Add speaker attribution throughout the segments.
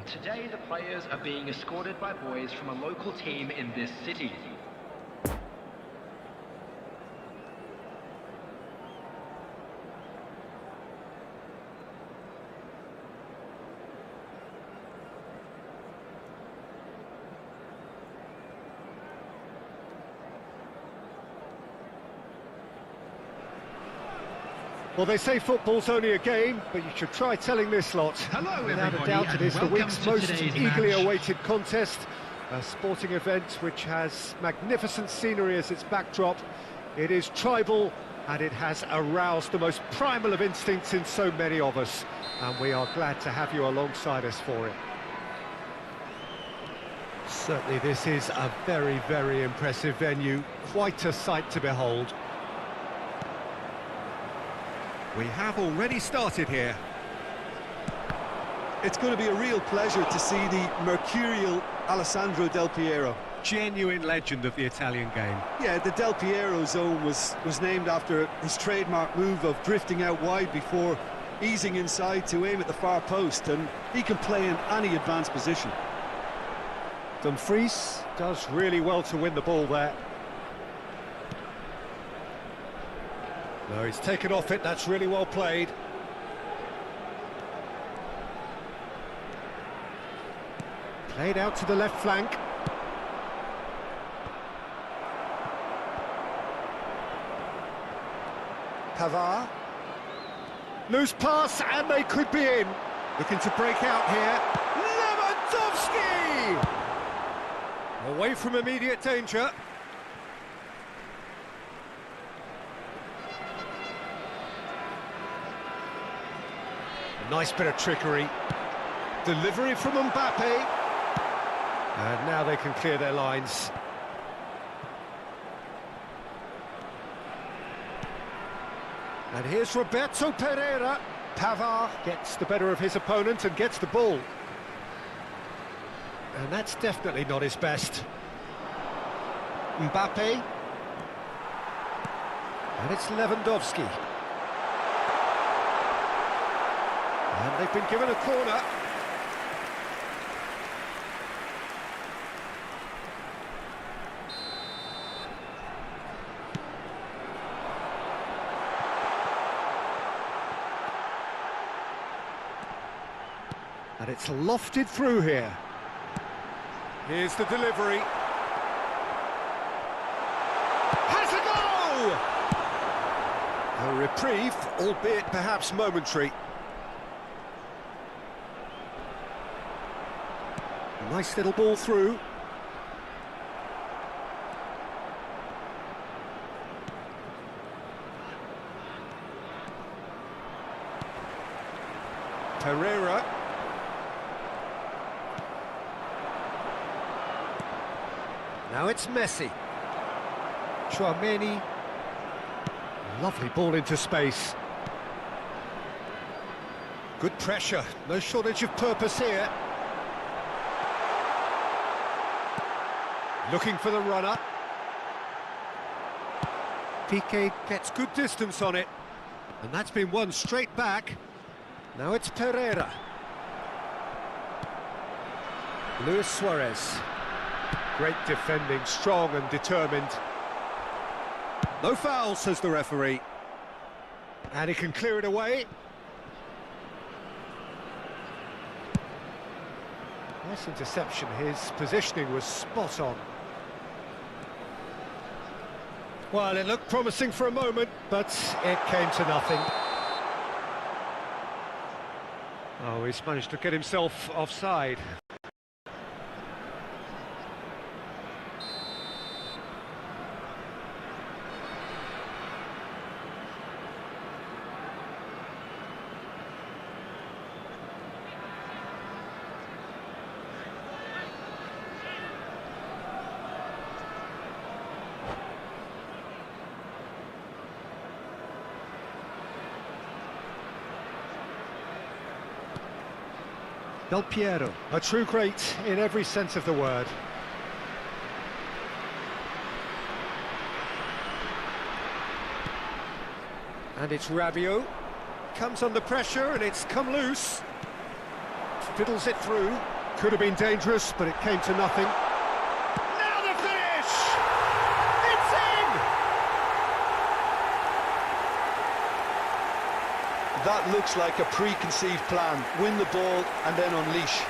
Speaker 1: Today, the players are being escorted by boys from a local team in this city.
Speaker 2: Well, they say football's only a game, but you should try telling this lot.
Speaker 1: Hello,
Speaker 2: Without
Speaker 1: everybody,
Speaker 2: a doubt, it
Speaker 1: and
Speaker 2: is the
Speaker 1: welcome
Speaker 2: week's
Speaker 1: to
Speaker 2: most
Speaker 1: today's
Speaker 2: eagerly
Speaker 1: match.
Speaker 2: awaited contest. A sporting event which has magnificent scenery as its backdrop. It is tribal, and it has aroused the most primal of instincts in so many of us. And we are glad to have you alongside us for it. Certainly, this is a very, very impressive venue. Quite a sight to behold. We have already started here.
Speaker 3: It's going to be a real pleasure to see the mercurial Alessandro Del Piero.
Speaker 2: Genuine legend of the Italian game.
Speaker 3: Yeah, the Del Piero zone was named after his trademark move of drifting out wide before easing inside to aim at the far post, and he can play in any advanced position.
Speaker 2: Dumfries does really well to win the ball there. No, he's taken off it, that's really well played. Played out to the left flank. Pavard. Loose pass, and they could be in. Looking to break out here. Lewandowski! Away from immediate danger. Nice bit of trickery. Delivery from Mbappe. And now they can clear their lines. And here's Roberto Pereira. Pavard gets the better of his opponent and gets the ball. And that's definitely not his best. Mbappe. And it's Lewandowski. And they've been given a corner. And it's lofted through here. Here's the delivery. Has a goal! A reprieve, albeit perhaps momentary. Nice little ball through. Pereira. Now it's Messi. Tchouameni. Lovely ball into space. Good pressure, no shortage of purpose here. Looking for the runner. Piqué gets good distance on it. And that's been won straight back. Now it's Pereira. Luis Suarez. Great defending, strong and determined. No foul, says the referee. And he can clear it away. Nice interception, his positioning was spot on. Well, it looked promising for a moment, but it came to nothing. Oh, he's managed to get himself offside. Del Piero, a true great in every sense of the word. And it's Rabiot. Comes under pressure and it's come loose. Fiddles it through. Could have been dangerous, but it came to nothing. Now the finish! It's in!
Speaker 3: That looks like a preconceived plan. Win the ball and then unleash.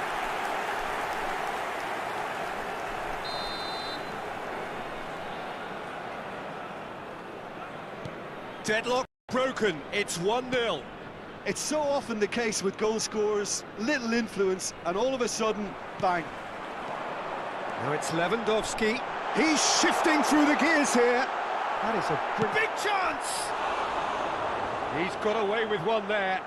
Speaker 2: Deadlock broken, it's 1-0.
Speaker 3: It's so often the case with goal scorers, little influence, and all of a sudden, bang.
Speaker 2: Now it's Lewandowski. He's shifting through the gears here. That is a big chance! He's got away with one there.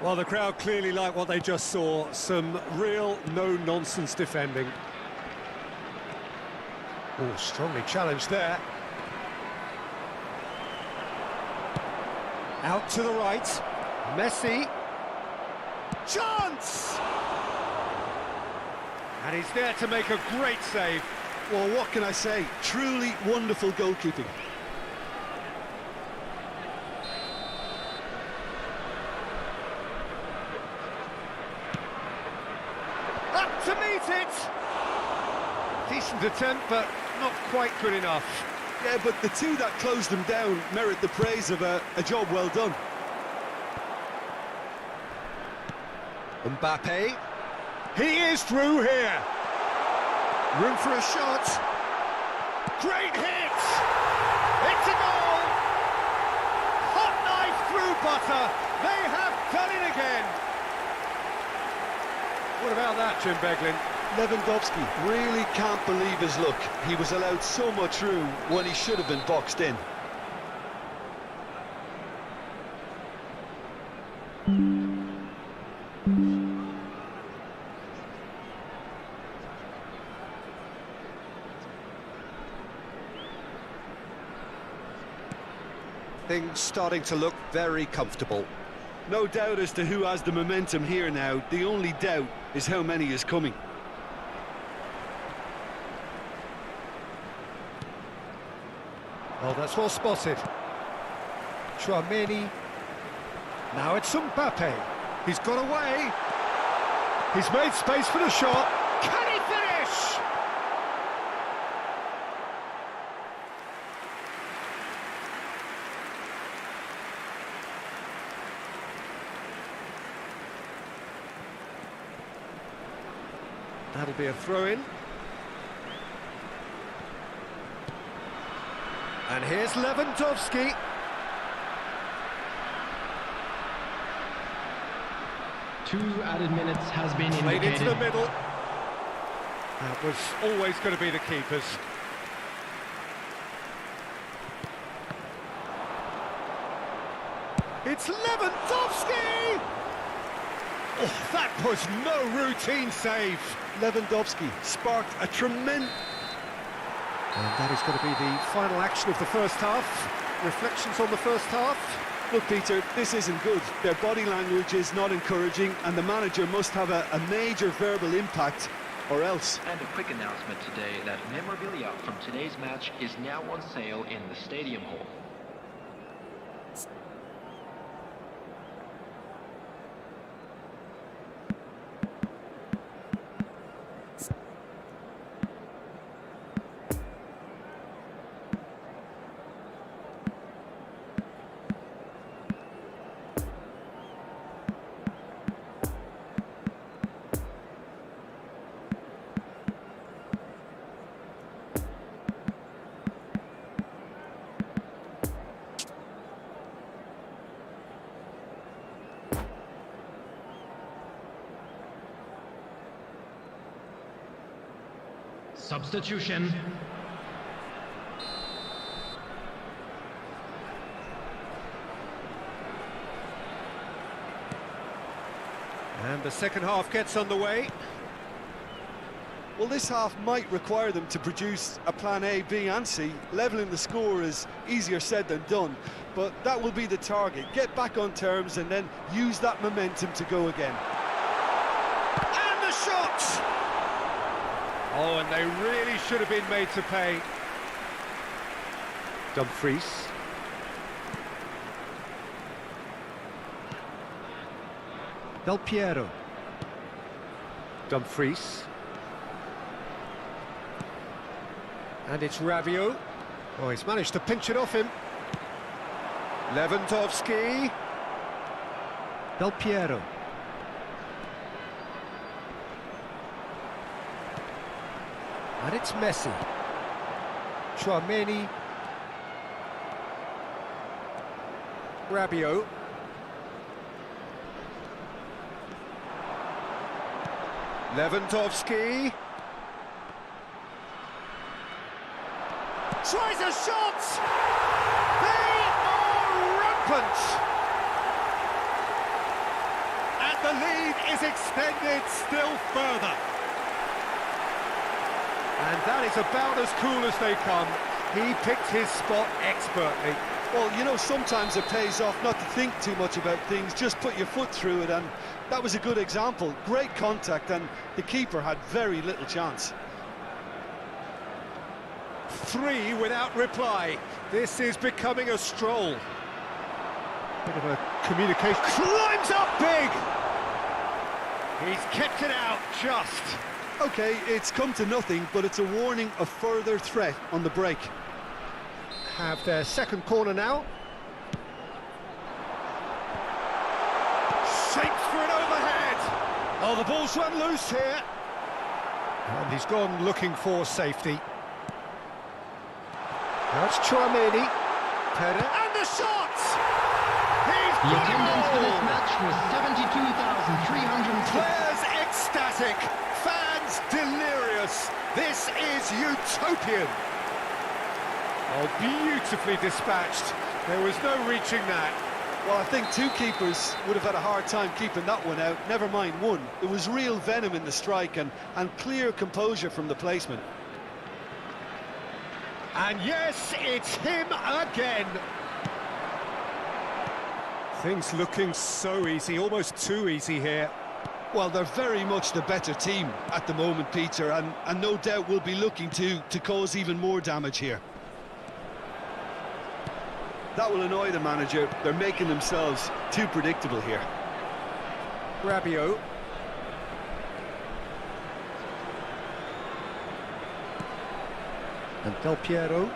Speaker 2: Well, the crowd clearly like what they just saw. Some real no-nonsense defending. Oh, strongly challenged there. Out to the right. Messi. Chance! And he's there to make a great save.
Speaker 3: Well, what can I say? Truly wonderful goalkeeping.
Speaker 2: Up to meet it! Decent attempt, but not quite good enough.
Speaker 3: Yeah, but the two that closed them down merit the praise of a job well done.
Speaker 2: Mbappe. He is through here. Room for a shot. Great hit! It's a goal! Hot knife through butter. They have done it again. What about that, Jim Beglin?
Speaker 3: Lewandowski really can't believe his luck. He was allowed so much room when he should have been boxed in.
Speaker 2: Things starting to look very comfortable.
Speaker 3: No doubt as to who has the momentum here now. The only doubt is how many is coming.
Speaker 2: Oh, that's well spotted. Tchouameni. Now it's Mbappe. He's got away. He's made space for the shot. Can he finish? That'll be a throw-in. And here's Lewandowski.
Speaker 1: Two added minutes has been
Speaker 2: Played
Speaker 1: indicated.
Speaker 2: into the middle. That was always going to be the keepers. It's Lewandowski! Oh, that was no routine save.
Speaker 3: Lewandowski sparked a tremendous...
Speaker 2: And that is going to be the final action of the first half. Reflections on the first half?
Speaker 3: Look, Peter, this isn't good. Their body language is not encouraging, and the manager must have a major verbal impact, or else.
Speaker 1: And a quick announcement today that memorabilia from today's match is now on sale in the Stadium Hall. Substitution.
Speaker 2: And the second half gets underway.
Speaker 3: Well, this half might require them to produce a plan A, B and C. Levelling the score is easier said than done, but that will be the target. Get back on terms and then use that momentum to go again.
Speaker 2: And the shot! Oh, and they really should have been made to pay. Dumfries. Del Piero. Dumfries. And it's Rabiot. Oh, he's managed to pinch it off him. Lewandowski. Del Piero. And it's Messi. Tchouaméni. Rabiot. Lewandowski. Tries a shot! They are rampant! And the lead is extended still further. And that is about as cool as they come. He picked his spot expertly.
Speaker 3: Well, you know, sometimes it pays off not to think too much about things, just put your foot through it, and that was a good example. Great contact, and the keeper had very little chance.
Speaker 2: 3 without reply. This is becoming a stroll. Bit of a communication. Climbs up big! He's kept it out just.
Speaker 3: Okay, it's come to nothing, but it's a warning of further threat on the break.
Speaker 2: Have their second corner now. Shapes for an overhead. Oh, the ball's run loose here. And he's gone looking for safety. That's Tchouaméni. And the shot! He's
Speaker 4: The
Speaker 2: got
Speaker 4: attendance for
Speaker 2: it
Speaker 4: this
Speaker 2: all!
Speaker 4: match was 72,306.
Speaker 2: Players ecstatic, fans delirious. This is utopian. Oh, beautifully dispatched. There was no reaching that.
Speaker 3: Well, I think two keepers would have had a hard time keeping that one out, never mind one. There was real venom in the strike and clear composure from the placement.
Speaker 2: And yes, it's him again. Things looking so easy, almost too easy here.
Speaker 3: Well, they're very much the better team at the moment, Peter, and no doubt will be looking to cause even more damage here. That will annoy the manager. They're making themselves too predictable here.
Speaker 2: Rabiot. And Del Piero.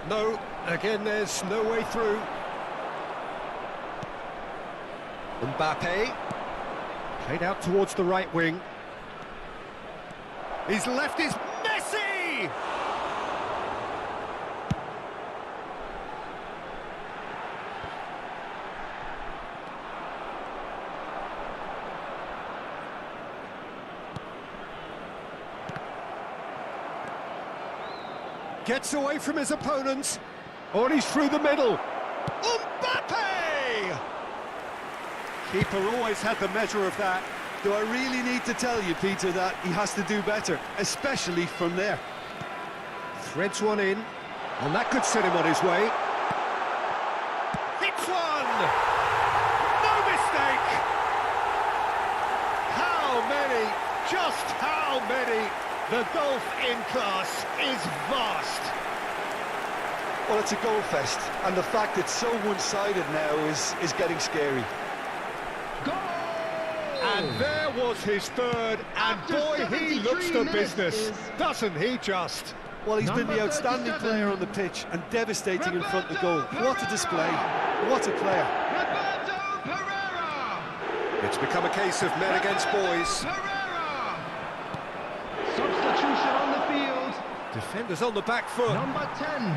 Speaker 2: No, again there's no way through. Mbappe. Played out towards the right wing. His left is Messi! Gets away from his opponents. Oh, and he's through the middle. Mbappe! Keeper always had the measure of that.
Speaker 3: Do I really need to tell you, Peter, that he has to do better, especially from there?
Speaker 2: Threads one in, and that could set him on his way. Hits one! No mistake! How many? Just how many? The golf in class is vast.
Speaker 3: Well, it's a goal fest, and the fact it's so one-sided now is getting scary.
Speaker 4: Goal!
Speaker 2: And there was his third, and
Speaker 4: After
Speaker 2: boy, he
Speaker 4: 73
Speaker 2: looks the
Speaker 4: minutes
Speaker 2: business,
Speaker 4: is-
Speaker 2: doesn't he just?
Speaker 3: Well, he's been
Speaker 4: Number
Speaker 3: the outstanding
Speaker 4: 37.
Speaker 3: player on the pitch and devastating in front of the goal. What a display, what a player.
Speaker 4: Roberto Pereira!
Speaker 2: It's become a case of men against boys.
Speaker 4: Pereira! Substitution on the field.
Speaker 2: Defenders on the back foot.
Speaker 4: Number 10.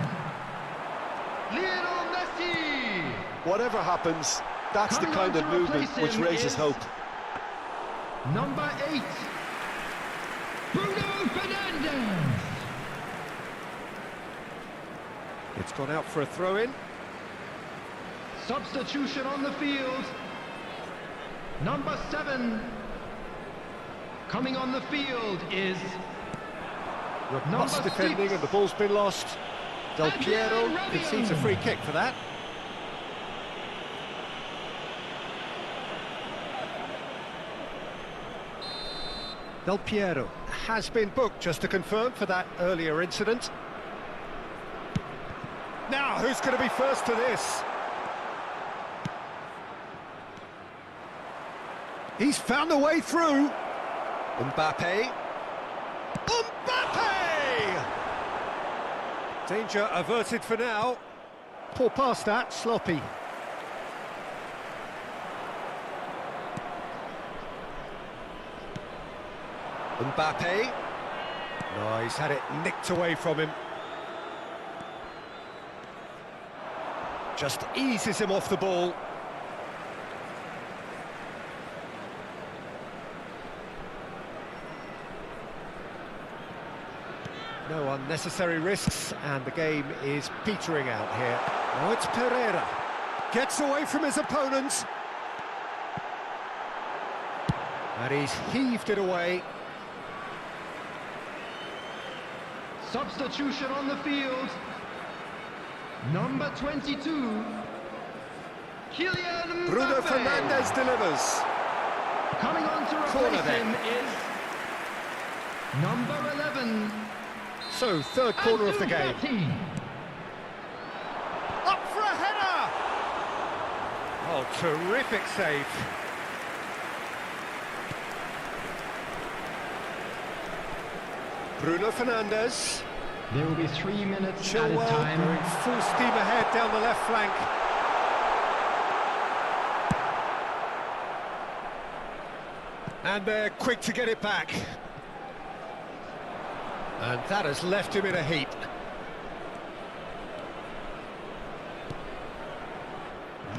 Speaker 4: Lionel Messi!
Speaker 3: Whatever happens, that's the
Speaker 4: Coming
Speaker 3: kind
Speaker 4: on
Speaker 3: of
Speaker 4: to
Speaker 3: movement
Speaker 4: replace
Speaker 3: which
Speaker 4: him
Speaker 3: raises
Speaker 4: is
Speaker 3: hope.
Speaker 4: Number 8. Bruno Fernandes!
Speaker 2: It's gone out for a throw-in.
Speaker 4: Substitution on the field. Number 7. Coming on the field is
Speaker 2: Robust
Speaker 4: Number
Speaker 2: defending
Speaker 4: 6.
Speaker 2: and the ball's been lost. Del
Speaker 4: Adrian
Speaker 2: Piero
Speaker 4: Rabiot.
Speaker 2: concedes a free kick for that. Del Piero has been booked, just to confirm, for that earlier incident. Now, who's going to be first to this? He's found a way through. Mbappe. Mbappe! Danger averted for now. Poor pass that, sloppy. Mbappe. No, he's had it nicked away from him. Just eases him off the ball. No unnecessary risks, and the game is petering out here. Now it's Pereira. Gets away from his opponent. And he's heaved it away.
Speaker 4: substitution on the field. Number 22, Kylian Mbappe.
Speaker 2: Bruno Fernandes delivers.
Speaker 4: Coming on to
Speaker 2: Corner
Speaker 4: replace
Speaker 2: then.
Speaker 4: him is number 11,
Speaker 2: So, third corner of the
Speaker 4: Ansu
Speaker 2: game.
Speaker 4: Fati.
Speaker 2: Up for a header! Oh, terrific save. Bruno Fernandes.
Speaker 4: There will be 3 minutes
Speaker 2: Chilwell
Speaker 4: added time.
Speaker 2: going full steam ahead down the left flank. And they're quick to get it back. And that has left him in a heap.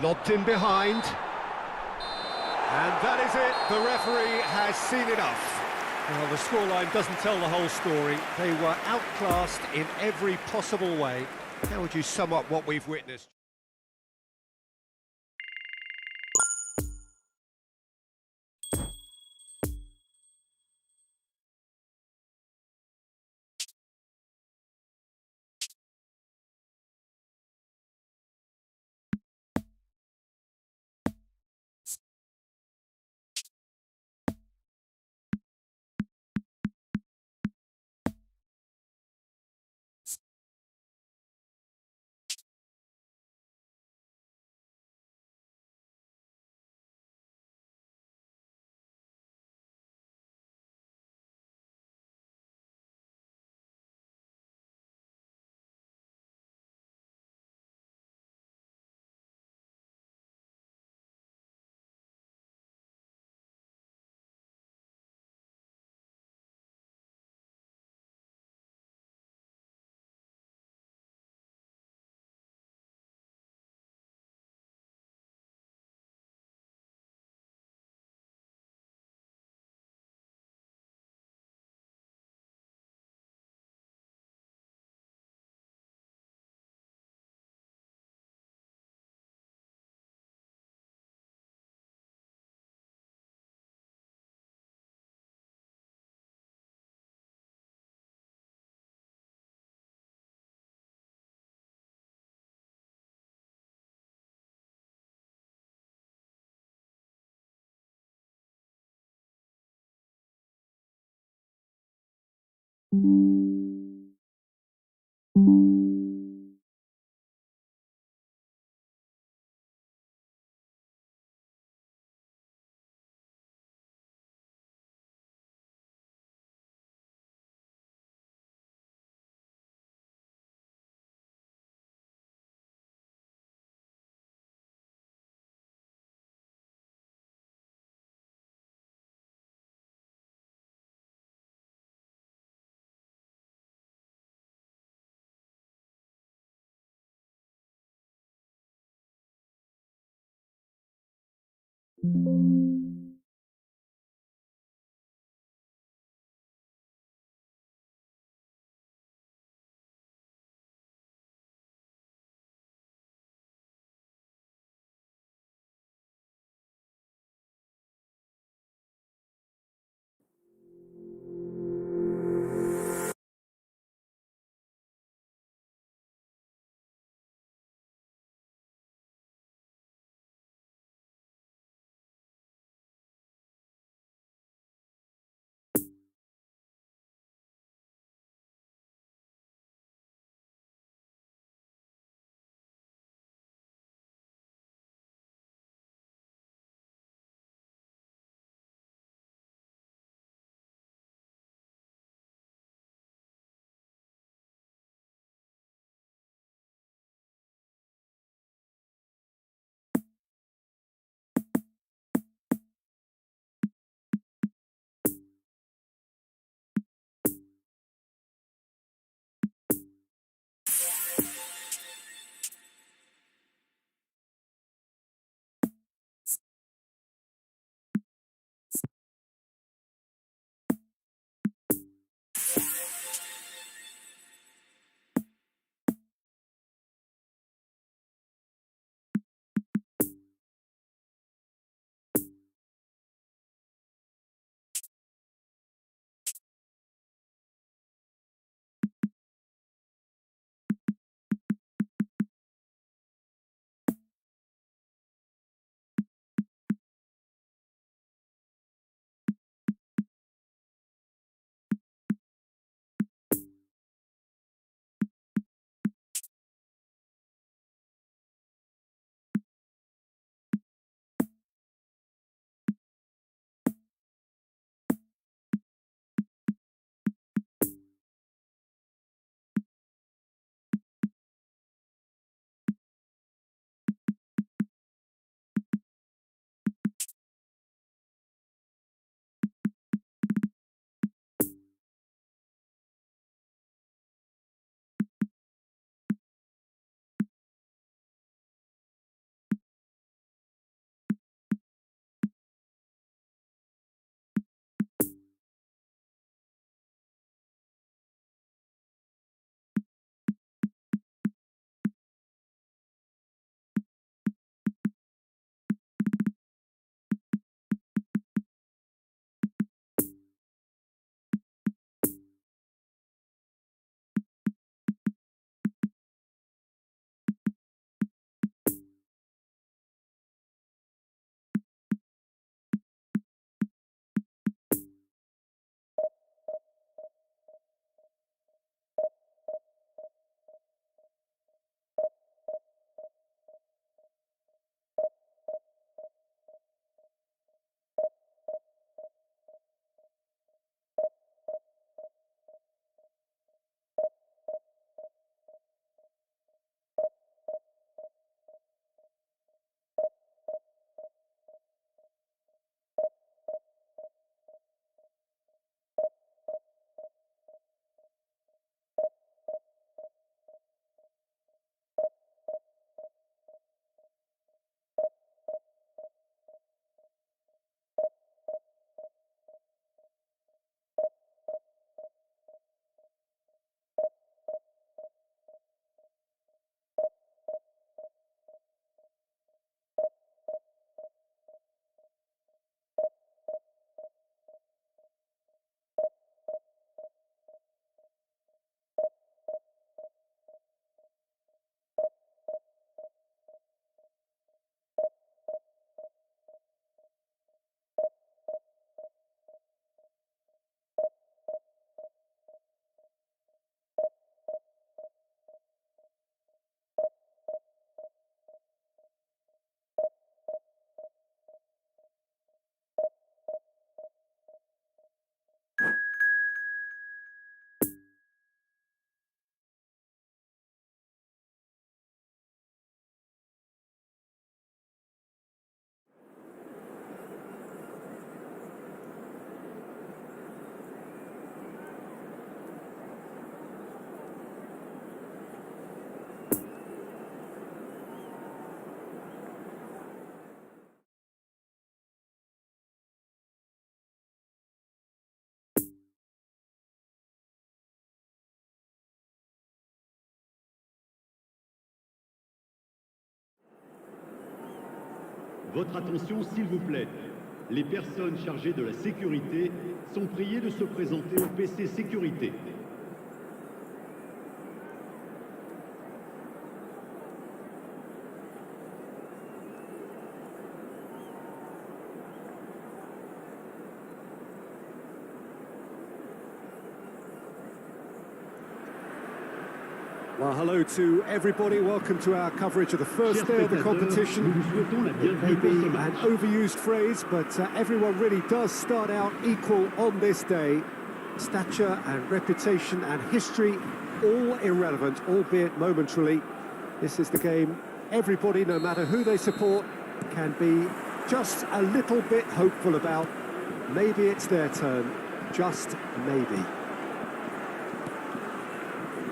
Speaker 2: Lobbed in behind. And that is it. The referee has seen enough. Well, the scoreline doesn't tell the whole story. They were outclassed in every possible way. How would you sum up what we've witnessed?
Speaker 5: Votre attention, s'il vous plaît. Les personnes chargées de la sécurité sont priées de se présenter au PC Sécurité.
Speaker 2: Well, hello to everybody. Welcome to our coverage of the first day of the competition.
Speaker 5: Nous vous souhaitons la
Speaker 2: It may
Speaker 5: bienvenue pour
Speaker 2: be
Speaker 5: ce
Speaker 2: an
Speaker 5: match.
Speaker 2: overused phrase, but everyone really does start out equal on this day. Stature and reputation and history, all irrelevant, albeit momentarily. This is the game everybody, no matter who they support, can be just a little bit hopeful about. Maybe it's their turn, just maybe.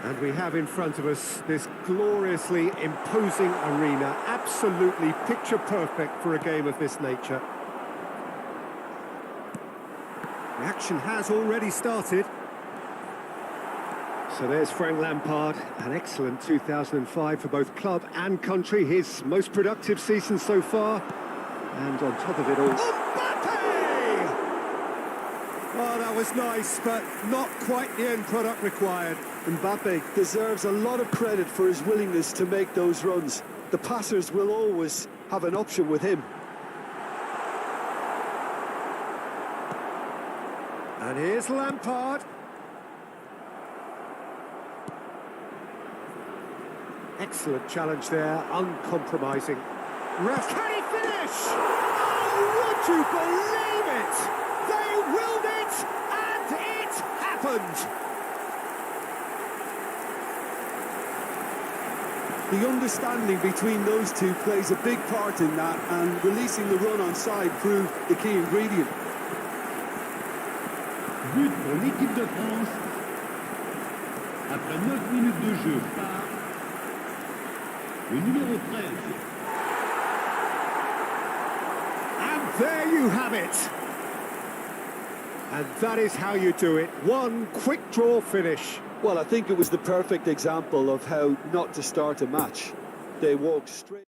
Speaker 2: And we have in front of us this gloriously imposing arena, absolutely picture perfect for a game of this nature. The action has already started. So there's Frank Lampard, an excellent 2005 for both club and country, his most productive season so far. And on top of it all... Mbappe! Oh, that was nice, but not quite the end product required.
Speaker 3: Mbappe deserves a lot of credit for his willingness to make those runs. The passers will always have an option with him.
Speaker 2: And here's Lampard. Excellent challenge there, uncompromising. Ref, can he finish? Oh, would you believe it? They willed it, and it happened.
Speaker 3: The understanding between those two plays a big part in that, and releasing the run on side proved the key ingredient.
Speaker 5: But pour l'équipe de France. Après 9 minutes de jeu par le numéro 13.
Speaker 2: And there you have it. And that is how you do it. One quick draw finish.
Speaker 3: Well, I think it was the perfect example of how not to start a match. They walked straight.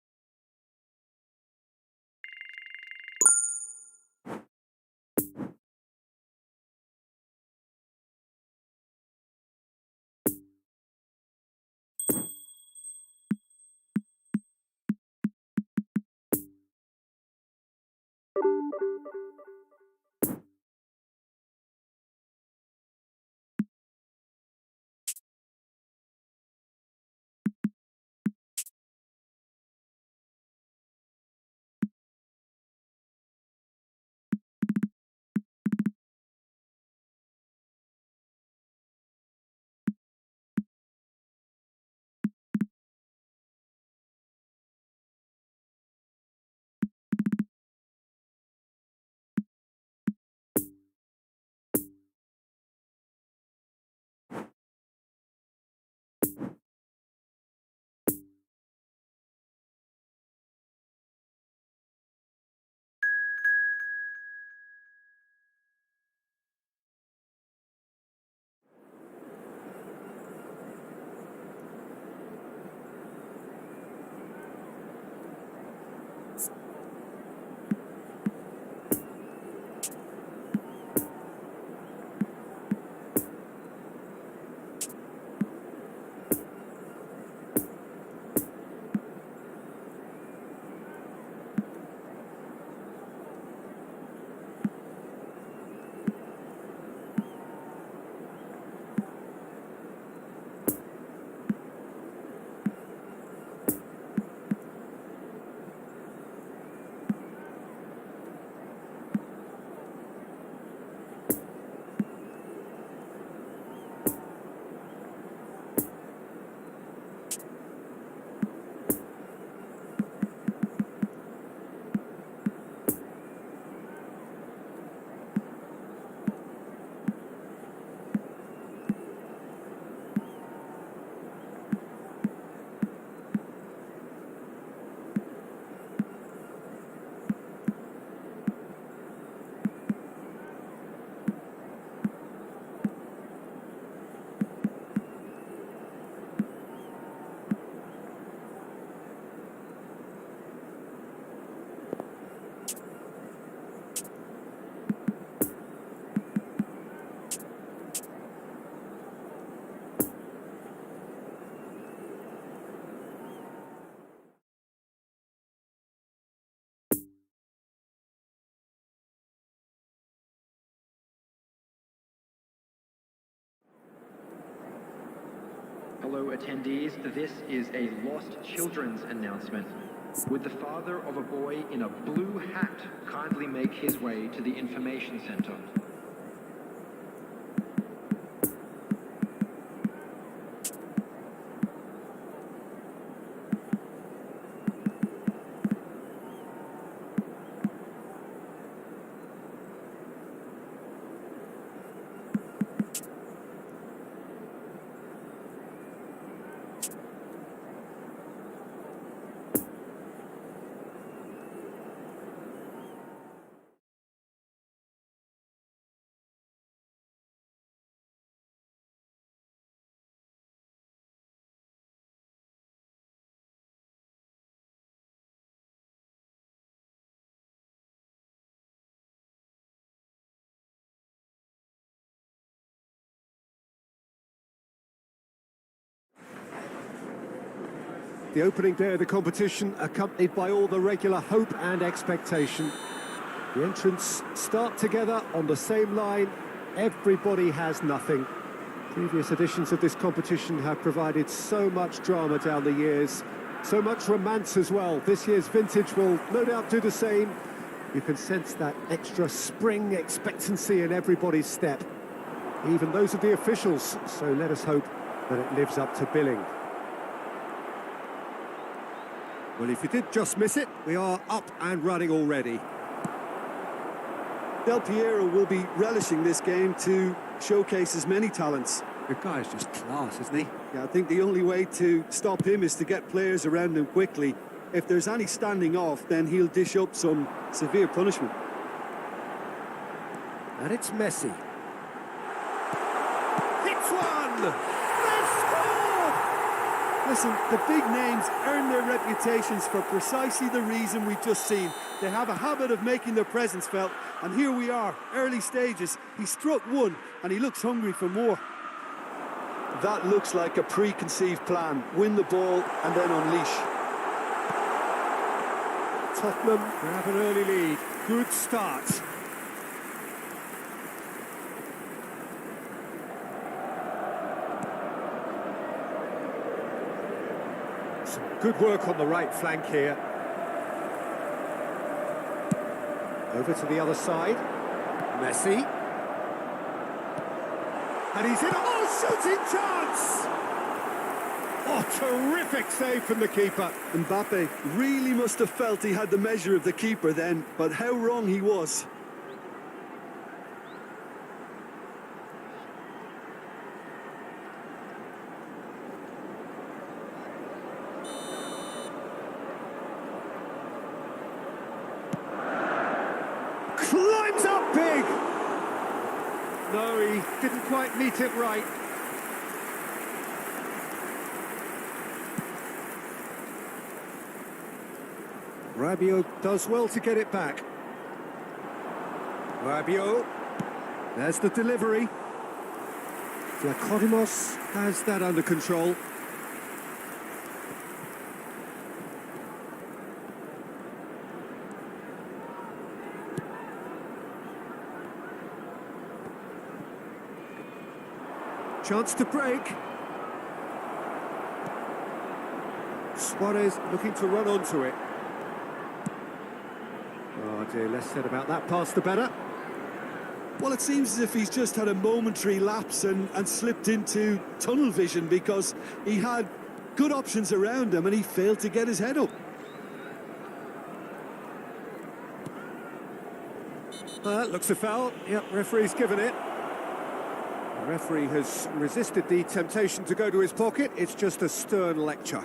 Speaker 1: Hello attendees, this is a lost children's announcement. Would the father of a boy in a blue hat kindly make his way to the information center?
Speaker 2: The opening day of the competition accompanied by all the regular hope and expectation. The entrants start together on the same line. Everybody has nothing. Previous editions of this competition have provided so much drama down the years, so much romance as well. This year's vintage will no doubt do the same. You can sense that extra spring expectancy in everybody's step, even those of the officials, so let us hope that it lives up to billing. Well, if you did just miss it, we are up and running already.
Speaker 3: Del Piero will be relishing this game to showcase his many talents.
Speaker 2: The guy is just class, isn't he?
Speaker 3: Yeah, I think the only way to stop him is to get players around him quickly. If there's any standing off, then he'll dish up some severe punishment.
Speaker 2: And it's Messi. Hits one! They've scored!
Speaker 3: Listen, the big names earn their reputations for precisely the reason we've just seen. They have a habit of making their presence felt, and here we are, early stages. He struck one, and he looks hungry for more. That looks like a preconceived plan. Win the ball and then unleash.
Speaker 2: Tottenham grab an early lead. Good start. Some good work on the right flank here. Over to the other side. Messi. And he's in. Oh, shooting chance! Oh, terrific save from the keeper.
Speaker 3: Mbappe really must have felt he had the measure of the keeper then, but how wrong he was.
Speaker 2: Climbs up big! No, he didn't quite meet it right. Rabiot does well to get it back. Rabiot. There's the delivery. Vlachodimos has that under control. Chance to break. Suarez looking to run onto it. Oh dear, less said about that pass the better.
Speaker 3: Well, it seems as if he's just had a momentary lapse and slipped into tunnel vision, because he had good options around him and he failed to get his head up.
Speaker 2: Looks a foul. Yep, referee's given it. The referee has resisted the temptation to go to his pocket. It's just a stern lecture.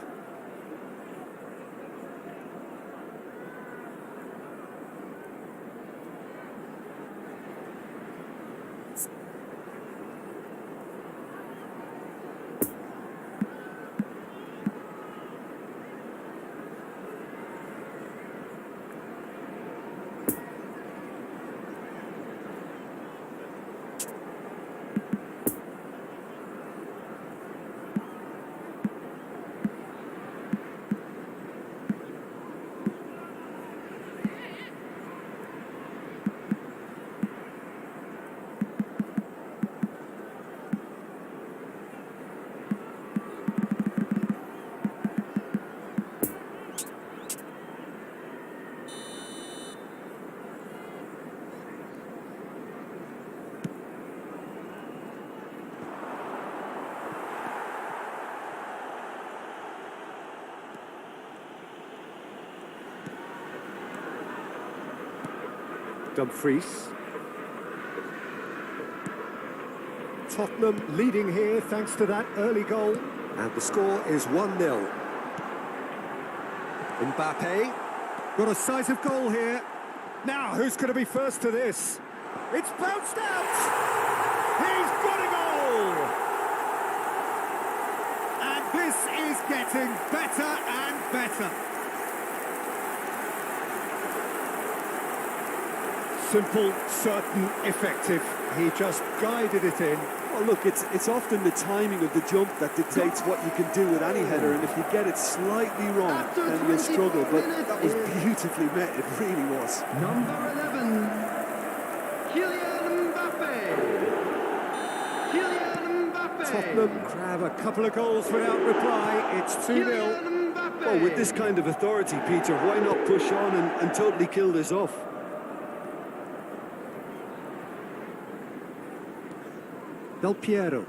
Speaker 2: Dumfries. Tottenham leading here thanks to that early goal. And the score is 1-0. Mbappe. Got a decisive goal here. Now, who's going to be first to this? It's bounced out! He's got a goal! And this is getting better and better. Simple, certain, effective. He just guided it in.
Speaker 3: Well, look, it's often the timing of the jump that dictates what you can do with any header, and if you get it slightly wrong, then you'll struggle. But that was beautifully met, it really was.
Speaker 4: Number 11, Kylian Mbappe. Kylian Mbappe.
Speaker 2: Tottenham grab a couple of goals without reply. It's 2-0.
Speaker 4: Kylian Mbappe.
Speaker 3: Well, with this kind of authority, Peter, why not push on and totally kill this off?
Speaker 2: Del Piero.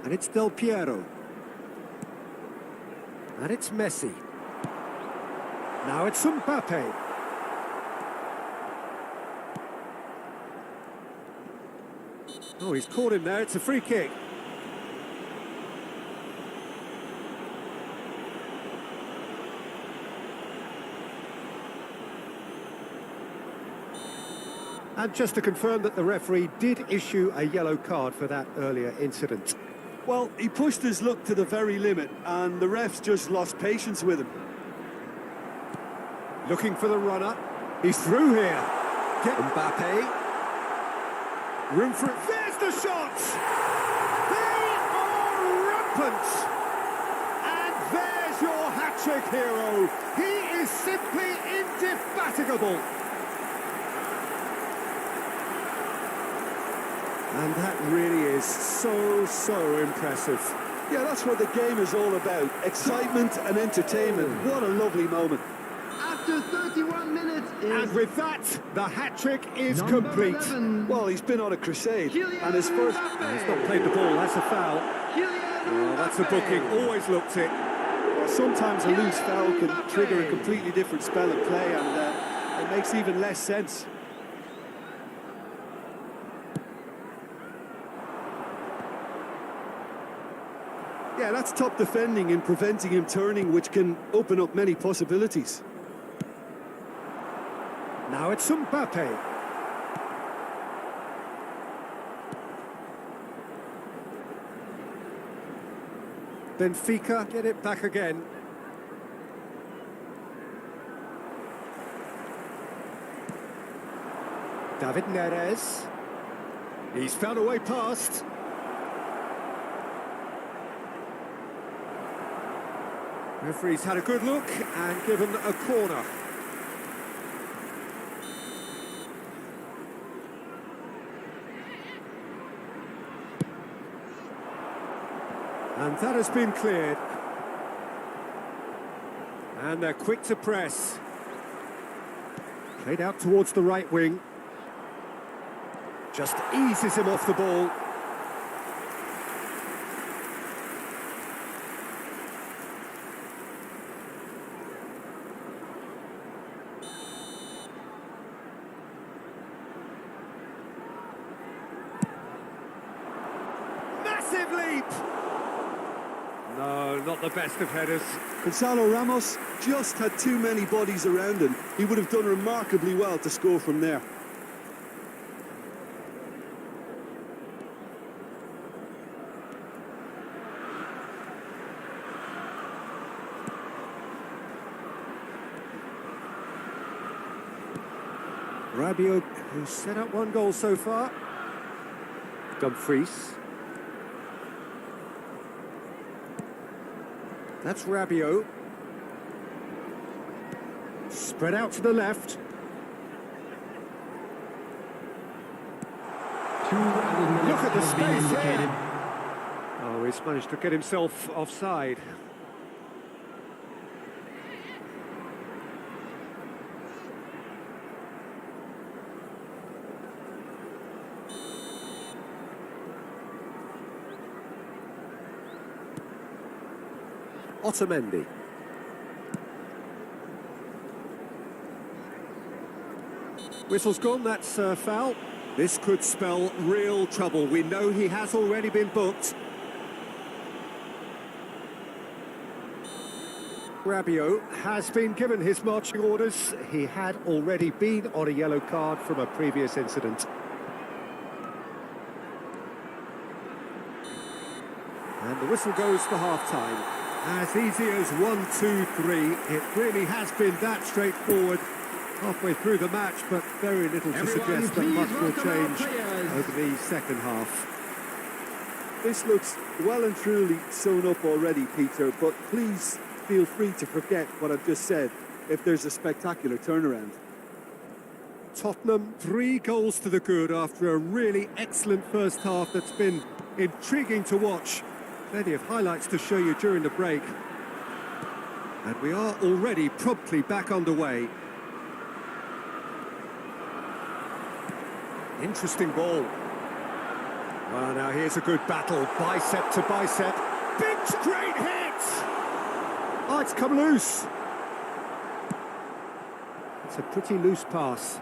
Speaker 2: And it's Del Piero. And it's Messi. Now it's Mbappe. Oh, he's caught him there. It's a free kick. And just to confirm that the referee did issue a yellow card for that earlier incident.
Speaker 3: Well, he pushed his luck to the very limit, and the refs just lost patience with him.
Speaker 2: Looking for the runner. He's through here. Get Mbappe. Room for it. There's the shot! They are rampant! And there's your hat-trick hero. He is simply indefatigable. And that really is so impressive.
Speaker 3: Yeah, that's what the game is all about. Excitement and entertainment. What a lovely moment.
Speaker 4: After 31 minutes is...
Speaker 2: And with that, the hat-trick is
Speaker 4: Number
Speaker 2: complete.
Speaker 4: 11.
Speaker 3: Well, he's been on a crusade.
Speaker 4: Kylian
Speaker 3: And his first...
Speaker 4: Mbappe.
Speaker 2: He's not played the ball, that's a foul.
Speaker 4: Kylian
Speaker 2: Oh, that's a
Speaker 4: Mbappe.
Speaker 2: booking, always looked it.
Speaker 3: Sometimes a loose foul can
Speaker 4: Mbappe.
Speaker 3: trigger a completely different spell of play, and it makes even less sense. Yeah, that's top defending and preventing him turning, which can open up many possibilities.
Speaker 2: Now it's Mbappe. Benfica get it back again. David Neres. He's found a way past. Referee's had a good look and given a corner. And that has been cleared. And they're quick to press. Played out towards the right wing. Just eases him off the ball. Massive leap! No, not the best of headers.
Speaker 3: Gonzalo Ramos just had too many bodies around him. He would have done remarkably well to score from there.
Speaker 2: Rabiot, who's set up one goal so far. Dumfries. That's Rabiot. Spread out to the left. Look at the space here. Oh, he's managed to get himself offside. Otamendi. Whistle's gone, that's a foul. This could spell real trouble. We know he has already been booked. Rabiot has been given his marching orders. He had already been on a yellow card from a previous incident. And the whistle goes for half-time. As easy as 1, 2, 3. It really has been that straightforward halfway through the match, but very little to suggest that much will change over the second half.
Speaker 3: This looks well and truly sewn up already, Peter, but please feel free to forget what I've just said if there's a spectacular turnaround.
Speaker 2: Tottenham 3 goals to the good after a really excellent first half that's been intriguing to watch. Plenty of highlights to show you during the break. And we are already promptly back underway. Interesting ball. Well, now here's a good battle, bicep to bicep. Big straight hit! Oh, it's come loose. It's a pretty loose pass.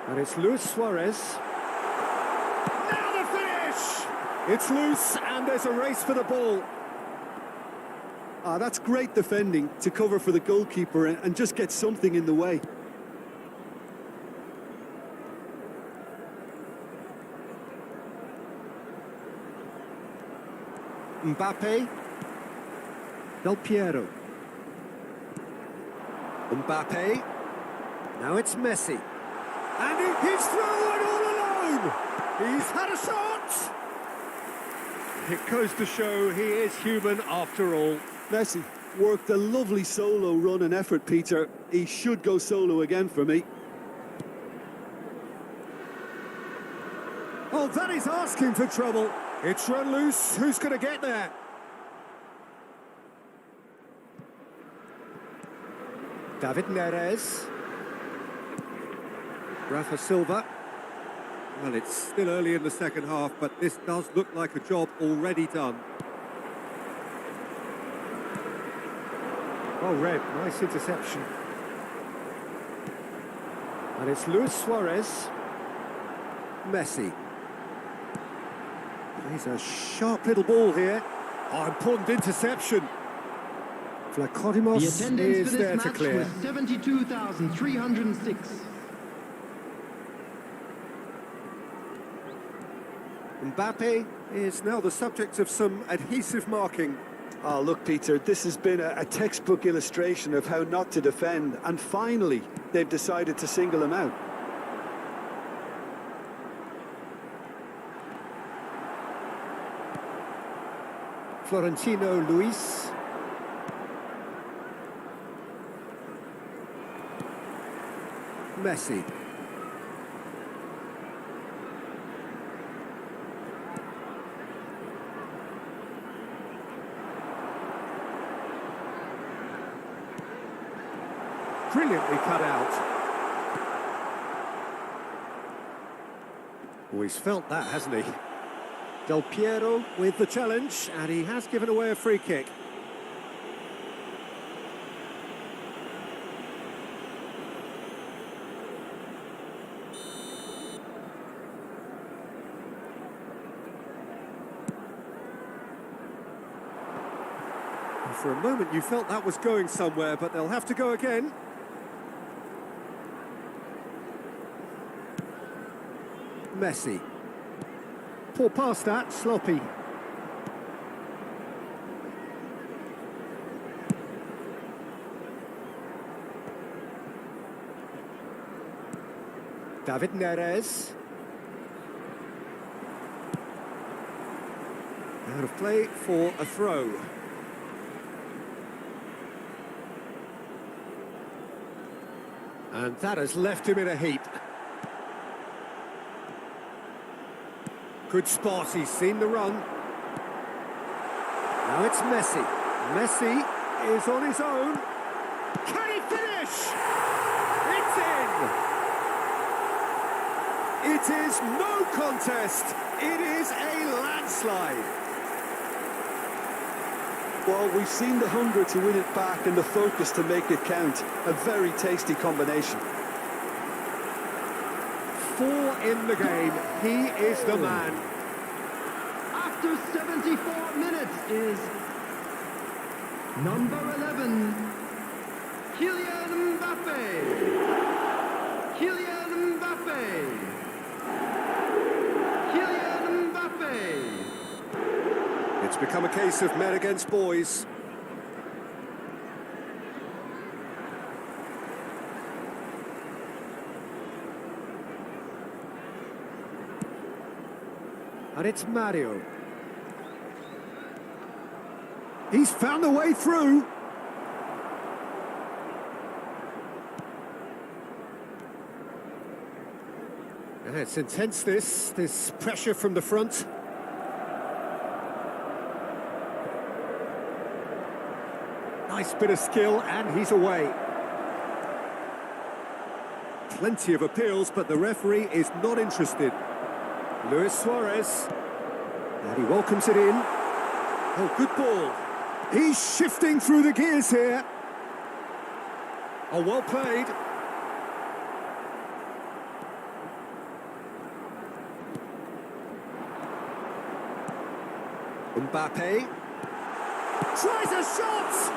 Speaker 2: And it's Luis Suarez. Now the finish! It's loose and there's a race for the ball.
Speaker 3: That's great defending to cover for the goalkeeper and just get something in the way.
Speaker 2: Mbappe. Del Piero. Mbappe. Now it's Messi. And he's through and all alone! He's had a shot! It goes to show he is human after all.
Speaker 3: Messi worked a lovely solo run and effort, Peter. He should go solo again for me.
Speaker 2: Oh, that is asking for trouble. It's run loose. Who's going to get there? David Neres. Rafa Silva. Well, it's still early in the second half, but this does look like a job already done. Oh, Red, nice interception. And it's Luis Suarez. Messi. He's a sharp little ball here. Oh, important interception. Vlachodimos
Speaker 4: The attendance
Speaker 2: is
Speaker 4: for
Speaker 2: there
Speaker 4: this
Speaker 2: to
Speaker 4: match
Speaker 2: clear.
Speaker 4: was 72,306.
Speaker 2: Mbappe is now the subject of some adhesive marking.
Speaker 3: Oh, look, Peter, this has been a textbook illustration of how not to defend, and finally they've decided to single him out.
Speaker 2: Florentino Luis. Messi. Brilliantly cut out. Oh, he's felt that, hasn't he? Del Piero with the challenge, and he has given away a free kick. And for a moment you felt that was going somewhere, but they'll have to go again. Messi. Poor pass that, sloppy. David Neres. Out of play for a throw. And that has left him in a heap. Good spot, he's seen the run. Now it's Messi. Messi is on his own. Can he finish? It's in! It is no contest. It is a landslide.
Speaker 3: Well, we've seen the hunger to win it back and the focus to make it count. A very tasty combination.
Speaker 2: 4 in the game. He is the man.
Speaker 4: After 74 minutes is number 11, Kylian Mbappe. Kylian Mbappe. Kylian Mbappe.
Speaker 2: It's become a case of men against boys. And it's Mario. He's found a way through. Yeah, it's intense, this pressure from the front. Nice bit of skill, and he's away. Plenty of appeals, but the referee is not interested. Luis Suarez, and he welcomes it in. Oh, good ball. He's shifting through the gears here. Oh, well played. Mbappe tries a shot.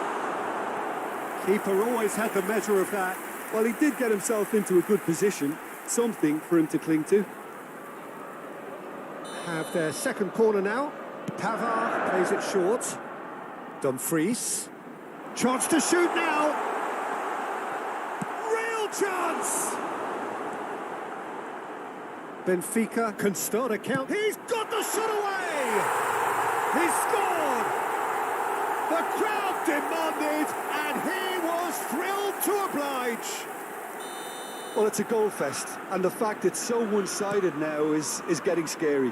Speaker 2: Keeper always had the measure of that.
Speaker 3: Well, he did get himself into a good position, something for him to cling to.
Speaker 2: Have their second corner now. Pavard plays it short. Dumfries. Chance to shoot now. Real chance. Benfica can start a count. He's got the shot away. He's scored. The crowd demanded, and he was thrilled to oblige.
Speaker 3: Well, it's a goal fest, and the fact it's so one-sided now is getting scary.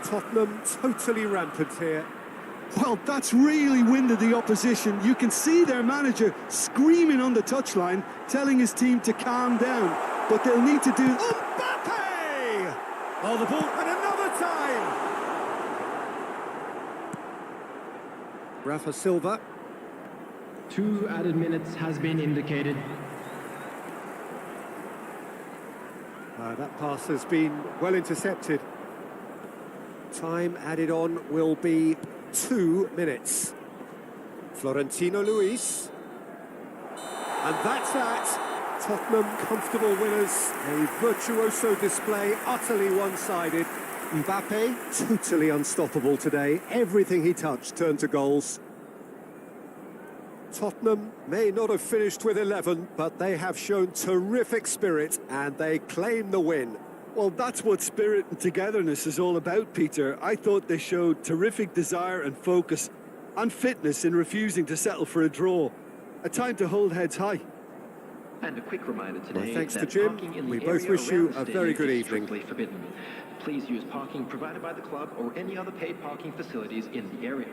Speaker 2: Tottenham totally rampant here.
Speaker 3: Well, that's really winded the opposition. You can see their manager screaming on the touchline, telling his team to calm down. But they'll need to do...
Speaker 2: Mbappe! Oh, the ball, and another time! Rafa Silva.
Speaker 4: 2 added minutes has been indicated.
Speaker 2: That pass has been well intercepted. Time added on will be 2 minutes. Florentino Luis. And that's that. Tottenham comfortable winners. A virtuoso display, utterly one-sided. Mbappe, totally unstoppable today. Everything he touched turned to goals. Tottenham may not have finished with 11, but they have shown terrific spirit and they claim the win.
Speaker 3: Well, that's what spirit and togetherness is all about, Peter. I thought they showed terrific desire and focus and fitness in refusing to settle for a draw. A time to hold heads high.
Speaker 1: And a quick reminder today
Speaker 2: Well, thanks
Speaker 1: that
Speaker 2: to Jim.
Speaker 1: parking in the
Speaker 2: We both
Speaker 1: area
Speaker 2: wish you
Speaker 1: around the
Speaker 2: a very
Speaker 1: stadium
Speaker 2: good
Speaker 1: is
Speaker 2: evening.
Speaker 1: strictly forbidden. Please use parking provided by the club or any other paid parking facilities in the area.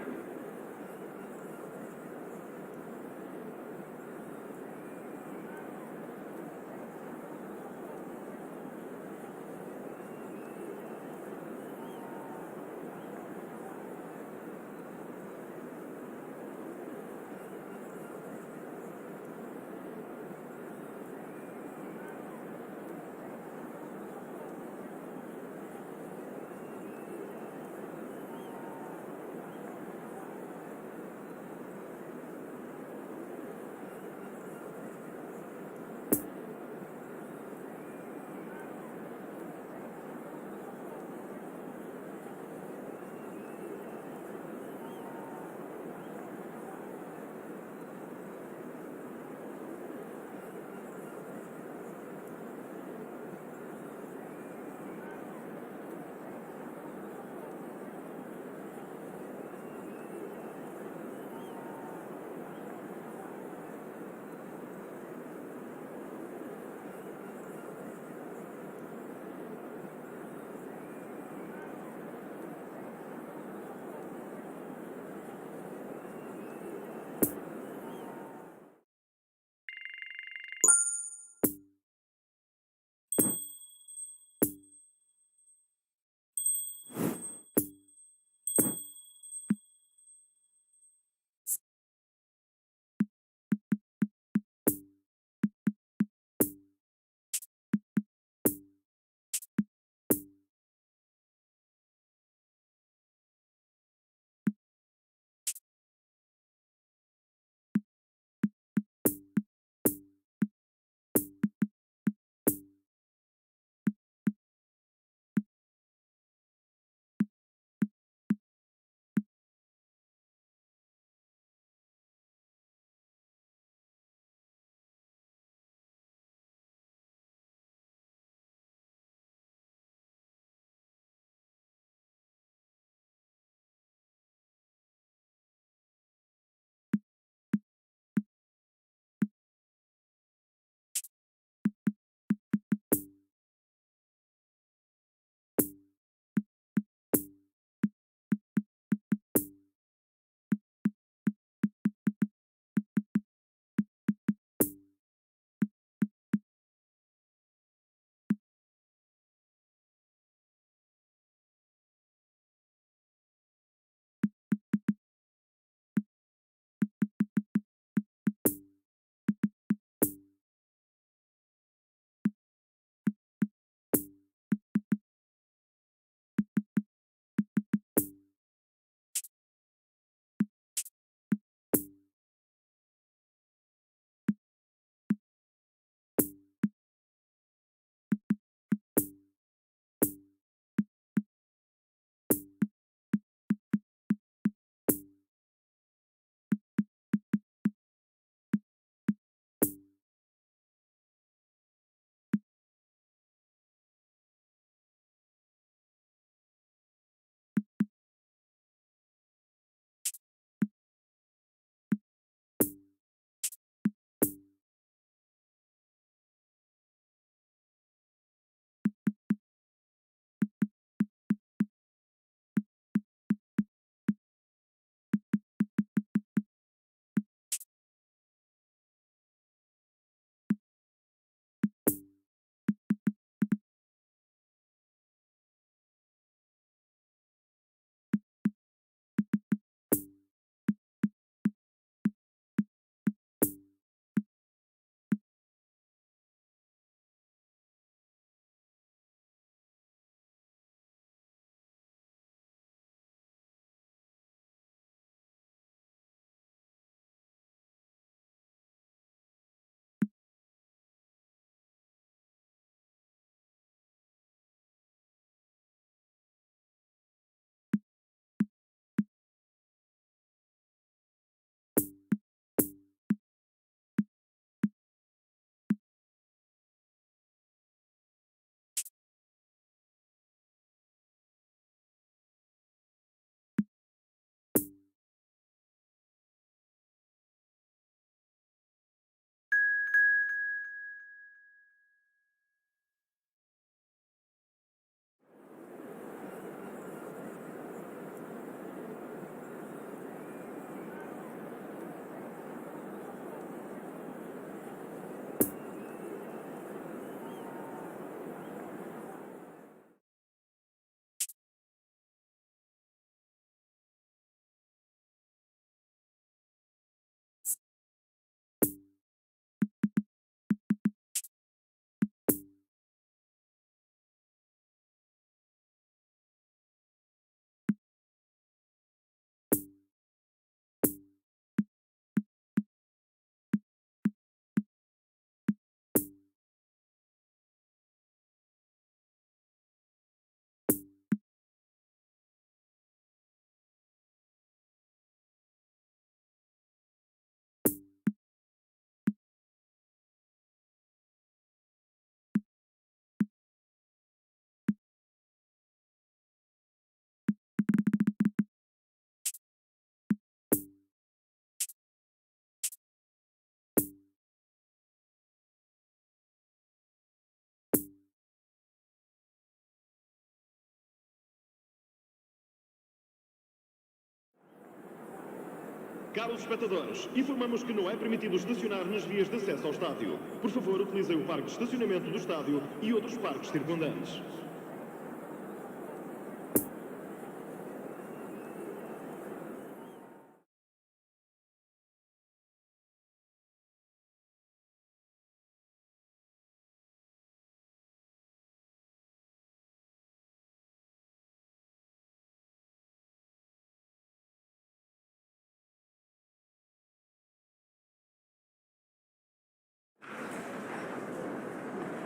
Speaker 5: Caros espectadores, informamos que não é permitido estacionar nas vias de acesso ao estádio. Por favor, utilizem o parque de estacionamento do estádio e outros parques circundantes.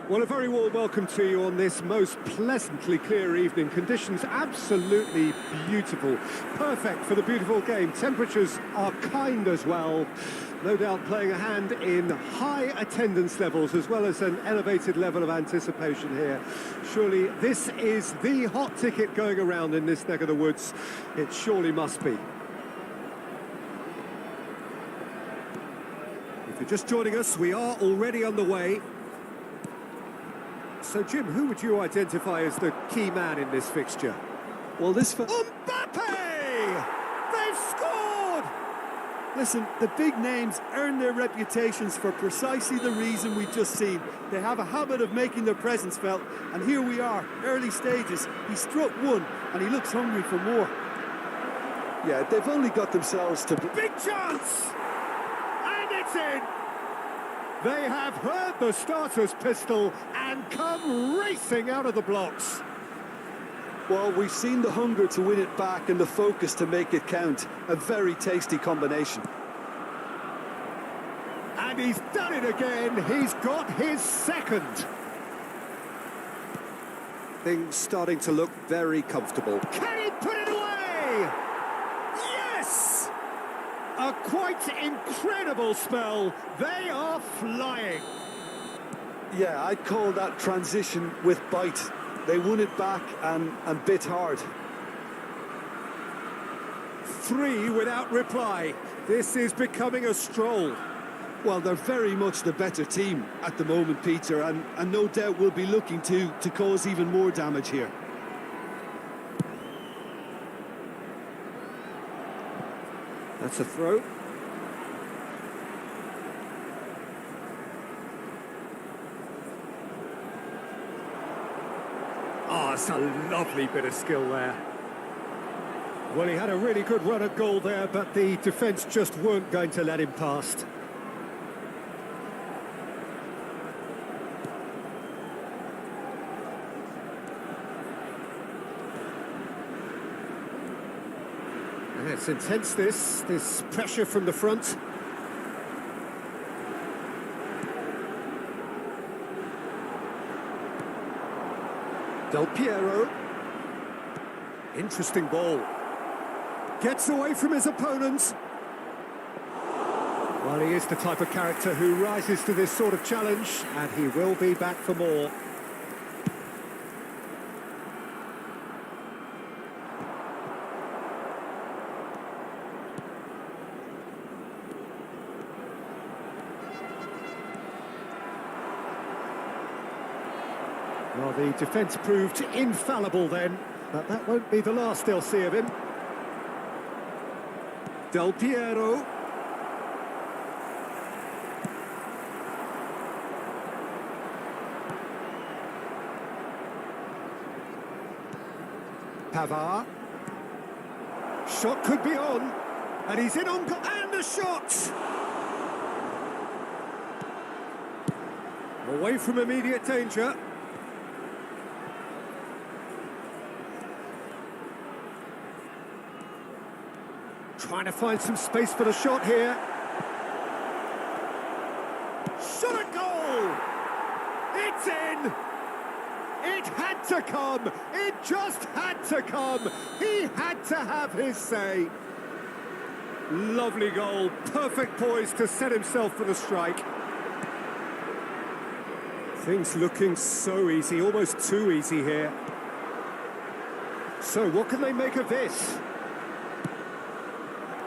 Speaker 2: Well, a very warm welcome to you on this most pleasantly clear evening. Conditions absolutely beautiful. Perfect for the beautiful game. Temperatures are kind as well. No doubt playing a hand in high attendance levels as well as an elevated level of anticipation here. Surely this is the hot ticket going around in this neck of the woods. It surely must be. If you're just joining us, we are already underway. So, Jim, who would you identify as the key man in this fixture?
Speaker 3: Well, this...
Speaker 2: Mbappe! They've scored!
Speaker 3: Listen, the big names earn their reputations for precisely the reason we've just seen. They have a habit of making their presence felt, and here we are, early stages. He struck one, and he looks hungry for more. Yeah, they've only got themselves to...
Speaker 2: Big chance! And it's in! They have heard the starter's pistol and come racing out of the blocks.
Speaker 3: Well, we've seen the hunger to win it back and the focus to make it count. A very tasty combination.
Speaker 2: And he's done it again. He's got his second. Things starting to look very comfortable. Can he put it away? Yes! A quite incredible spell. They are flying.
Speaker 3: Yeah, I'd call that transition with bite. They won it back and bit hard.
Speaker 2: 3 without reply. This is becoming a stroll.
Speaker 3: Well, they're very much the better team at the moment, Peter, and no doubt will be looking to cause even more damage here.
Speaker 2: That's a throw. Oh, it's a lovely bit of skill there. Well, he had a really good run at goal there, but the defence just weren't going to let him past. And it's intense, this pressure from the front. Del Piero. Interesting ball. Gets away from his opponents. Well, he is the type of character who rises to this sort of challenge, and he will be back for more. Well, the defence proved infallible then, but that won't be the last they'll see of him. Del Piero. Pavard. Shot could be on, and he's in on... And the shot! Away from immediate danger. Trying to find some space for the shot here. Shot a goal! It's in! It had to come! It just had to come! He had to have his say. Lovely goal. Perfect poise to set himself for the strike. Things looking so easy, almost too easy here. So what can they make of this?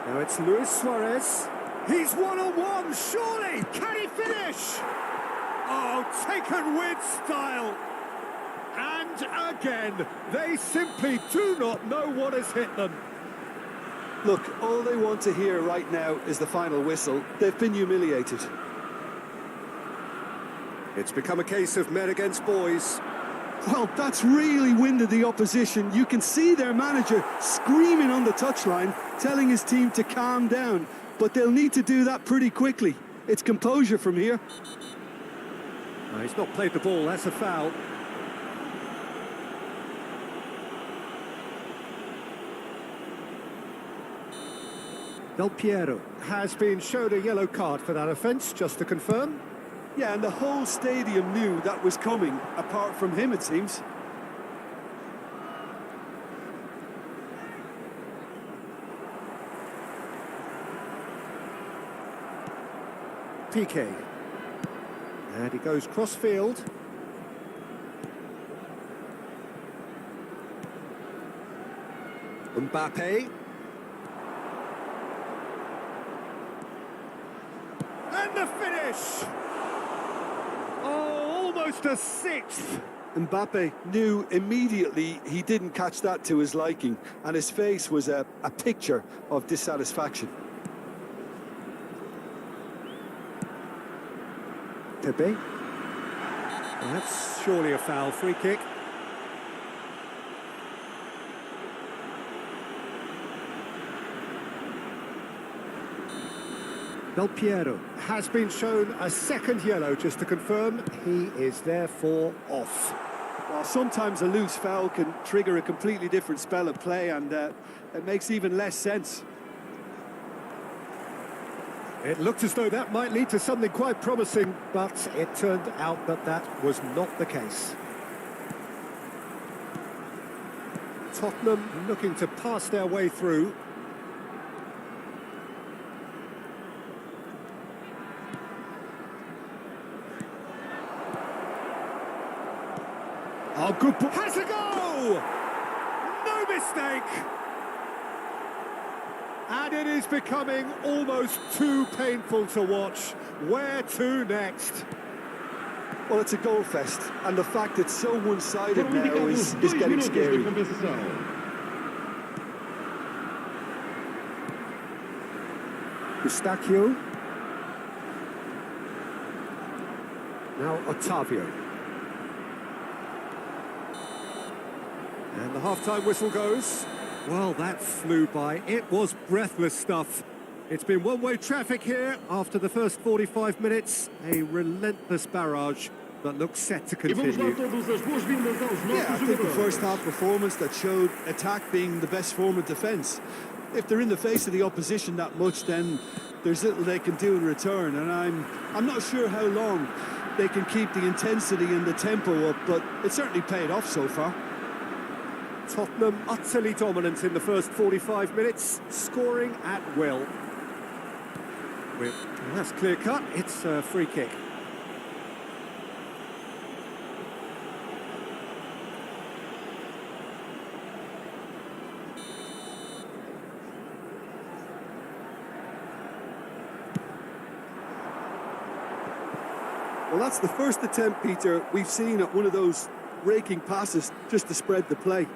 Speaker 2: Now it's Luis Suarez. He's one-on-one, surely! Can he finish? Oh, taken with style. And again, they simply do not know what has hit them.
Speaker 3: Look, all they want to hear right now is the final whistle. They've been humiliated.
Speaker 2: It's become a case of men against boys.
Speaker 3: Well, that's really winded the opposition. You can see their manager screaming on the touchline, telling his team to calm down. But they'll need to do that pretty quickly. It's composure from here.
Speaker 2: He's not played the ball, that's a foul. Del Piero has been shown a yellow card for that offence, just to confirm.
Speaker 3: Yeah, and the whole stadium knew that was coming, apart from him, it seems.
Speaker 2: Piqué. And he goes cross-field. Mbappe. And the finish! Oh, almost a sixth!
Speaker 3: Mbappe knew immediately he didn't catch that to his liking, and his face was a picture of dissatisfaction.
Speaker 2: Pepe. Well, that's surely a foul, free kick. Del Piero has been shown a second yellow, just to confirm. He is therefore off.
Speaker 3: Well, sometimes a loose foul can trigger a completely different spell of play, and it makes even less sense.
Speaker 2: It looked as though that might lead to something quite promising, but it turned out that that was not the case. Tottenham looking to pass their way through. Oh, good ball. Has a go! No mistake! And it is becoming almost too painful to watch. Where to next?
Speaker 3: Well, it's a goal fest, and the fact it's so one-sided now is getting scary.
Speaker 2: Eustachio. Now Otavio. And the half-time whistle goes. Well, that flew by. It was breathless stuff. It's been one-way traffic here after the first 45 minutes. A relentless barrage that looks set to continue.
Speaker 3: Yeah, I think the first half performance that showed attack being the best form of defence. If they're in the face of the opposition that much, then there's little they can do in return, and I'm not sure how long they can keep the intensity and the tempo up, but it certainly paid off so far.
Speaker 2: Tottenham utterly dominant in the first 45 minutes, scoring at will. Well, that's clear cut, it's a free kick.
Speaker 3: Well, that's the first attempt, Peter, we've seen at one of those raking passes just to spread the play.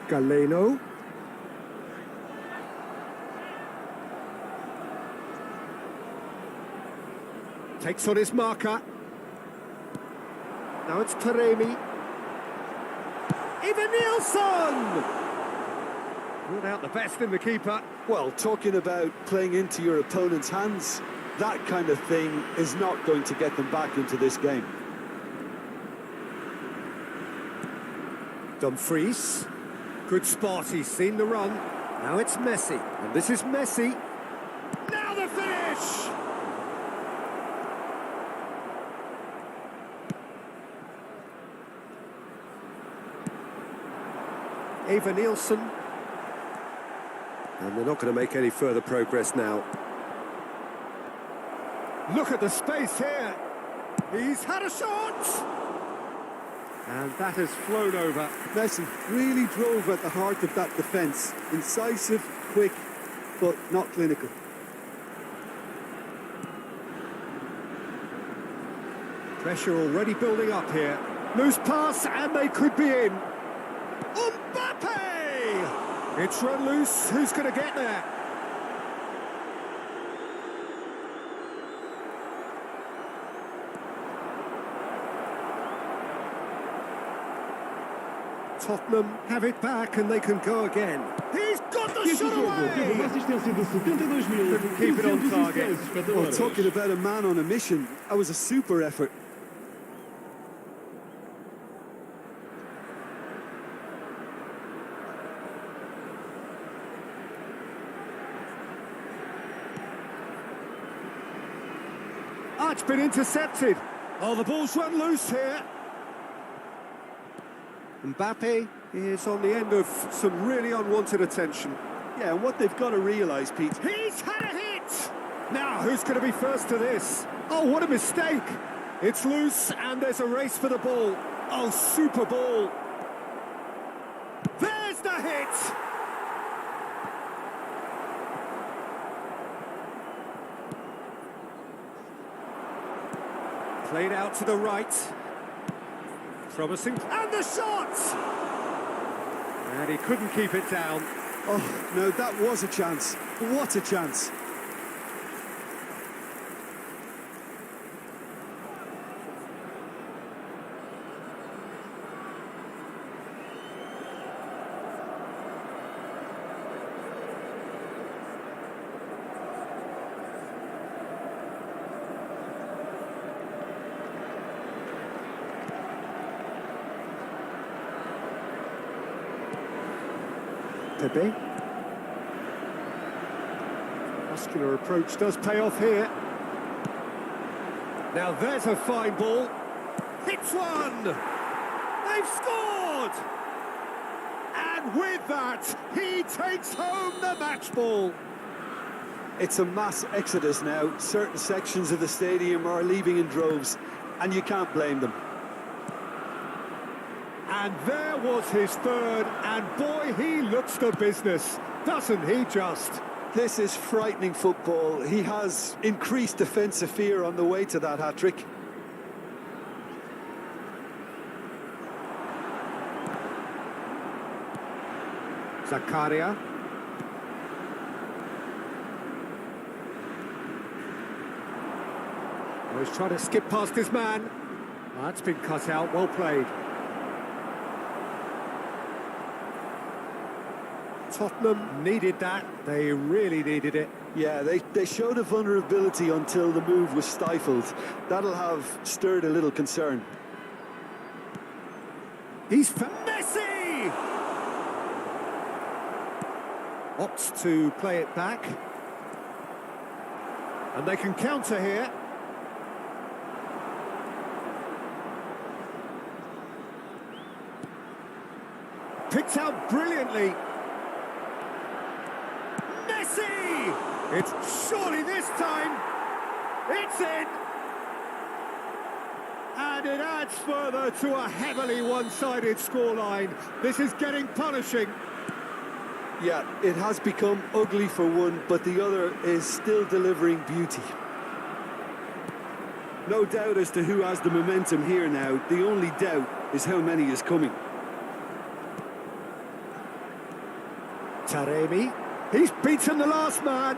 Speaker 2: Galeno. Takes on his marker. Now it's Taremi. Ivan Nilsson! Ruled out the best in the keeper.
Speaker 3: Well, talking about playing into your opponent's hands, that kind of thing is not going to get them back into this game.
Speaker 2: Dumfries. Good spot, he's seen the run. Now it's Messi, and this is Messi. Now the finish! Eva Nielsen. And they're not going to make any further progress now. Look at the space here. He's had a shot! And that has flown over.
Speaker 3: Messi really drove at the heart of that defence. Incisive, quick, but not clinical.
Speaker 2: Pressure already building up here. Loose pass, and they could be in. Mbappe! It's run loose. Who's going to get there? Tottenham have it back and they can go again. He's got the
Speaker 5: Este
Speaker 2: shot
Speaker 5: jogo teve uma
Speaker 2: away!
Speaker 5: assistência de
Speaker 2: Couldn't keep it on target.
Speaker 5: 72.316
Speaker 3: Well,
Speaker 5: espectadores.
Speaker 3: talking about a man on a mission, that was a super effort.
Speaker 2: Oh, it's been intercepted. Oh, the ball's run loose here. Mbappe is on the end of some really unwanted attention.
Speaker 3: Yeah, and what they've got to realise, Pete,
Speaker 2: He's had a hit! Now, who's going to be first to this? Oh, what a mistake! It's loose, and there's a race for the ball. Oh, super ball! There's the hit! Played out to the right. Promising. And the shot! And he couldn't keep it down.
Speaker 3: oh, no, that was a chance. What a chance.
Speaker 2: Pepe. Muscular approach does pay off here. Now there's a fine ball. Hits one! They've scored! And with that, he takes home the match ball.
Speaker 3: It's a mass exodus now. Certain sections of the stadium are leaving in droves, and you can't blame them.
Speaker 2: And there was his third, and boy, he looks the business, doesn't he just?
Speaker 3: This is frightening football. He has increased defensive fear on the way to that hat-trick.
Speaker 2: Zakaria. Oh, he's trying to skip past his man. That's been cut out, well played. Tottenham needed that, they really needed it.
Speaker 3: Yeah, they showed a vulnerability until the move was stifled. That'll have stirred a little concern.
Speaker 2: He's for Messi! Opts to play it back. And they can counter here. Picked out brilliantly. Messi! It's surely this time. It's in. And it adds further to a heavily one-sided scoreline. This is getting punishing.
Speaker 3: Yeah, it has become ugly for one, but the other is still delivering beauty. No doubt as to who has the momentum here now. The only doubt is how many is coming.
Speaker 2: Taremi. He's beaten the last man.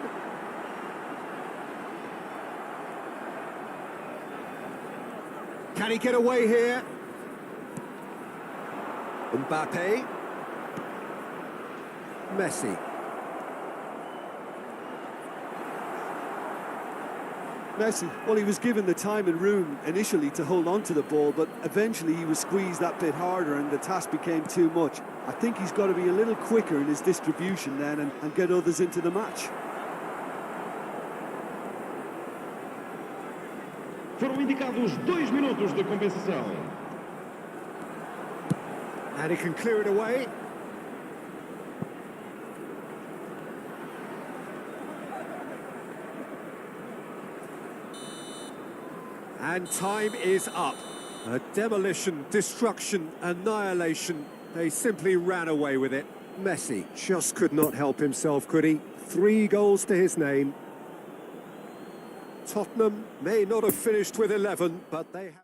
Speaker 2: Can he get away here? Mbappe. Messi.
Speaker 3: Messi, well, he was given the time and room initially to hold on to the ball, but eventually he was squeezed that bit harder and the task became too much. I think he's got to be a little quicker in his distribution then and get others into the match.
Speaker 5: Foram indicados 2 minutos de compensação.
Speaker 2: And he can clear it away. And time is up. A demolition, destruction, annihilation. They simply ran away with it. Messi just could not help himself, could he? 3 goals to his name. Tottenham may not have finished with 11, but they have...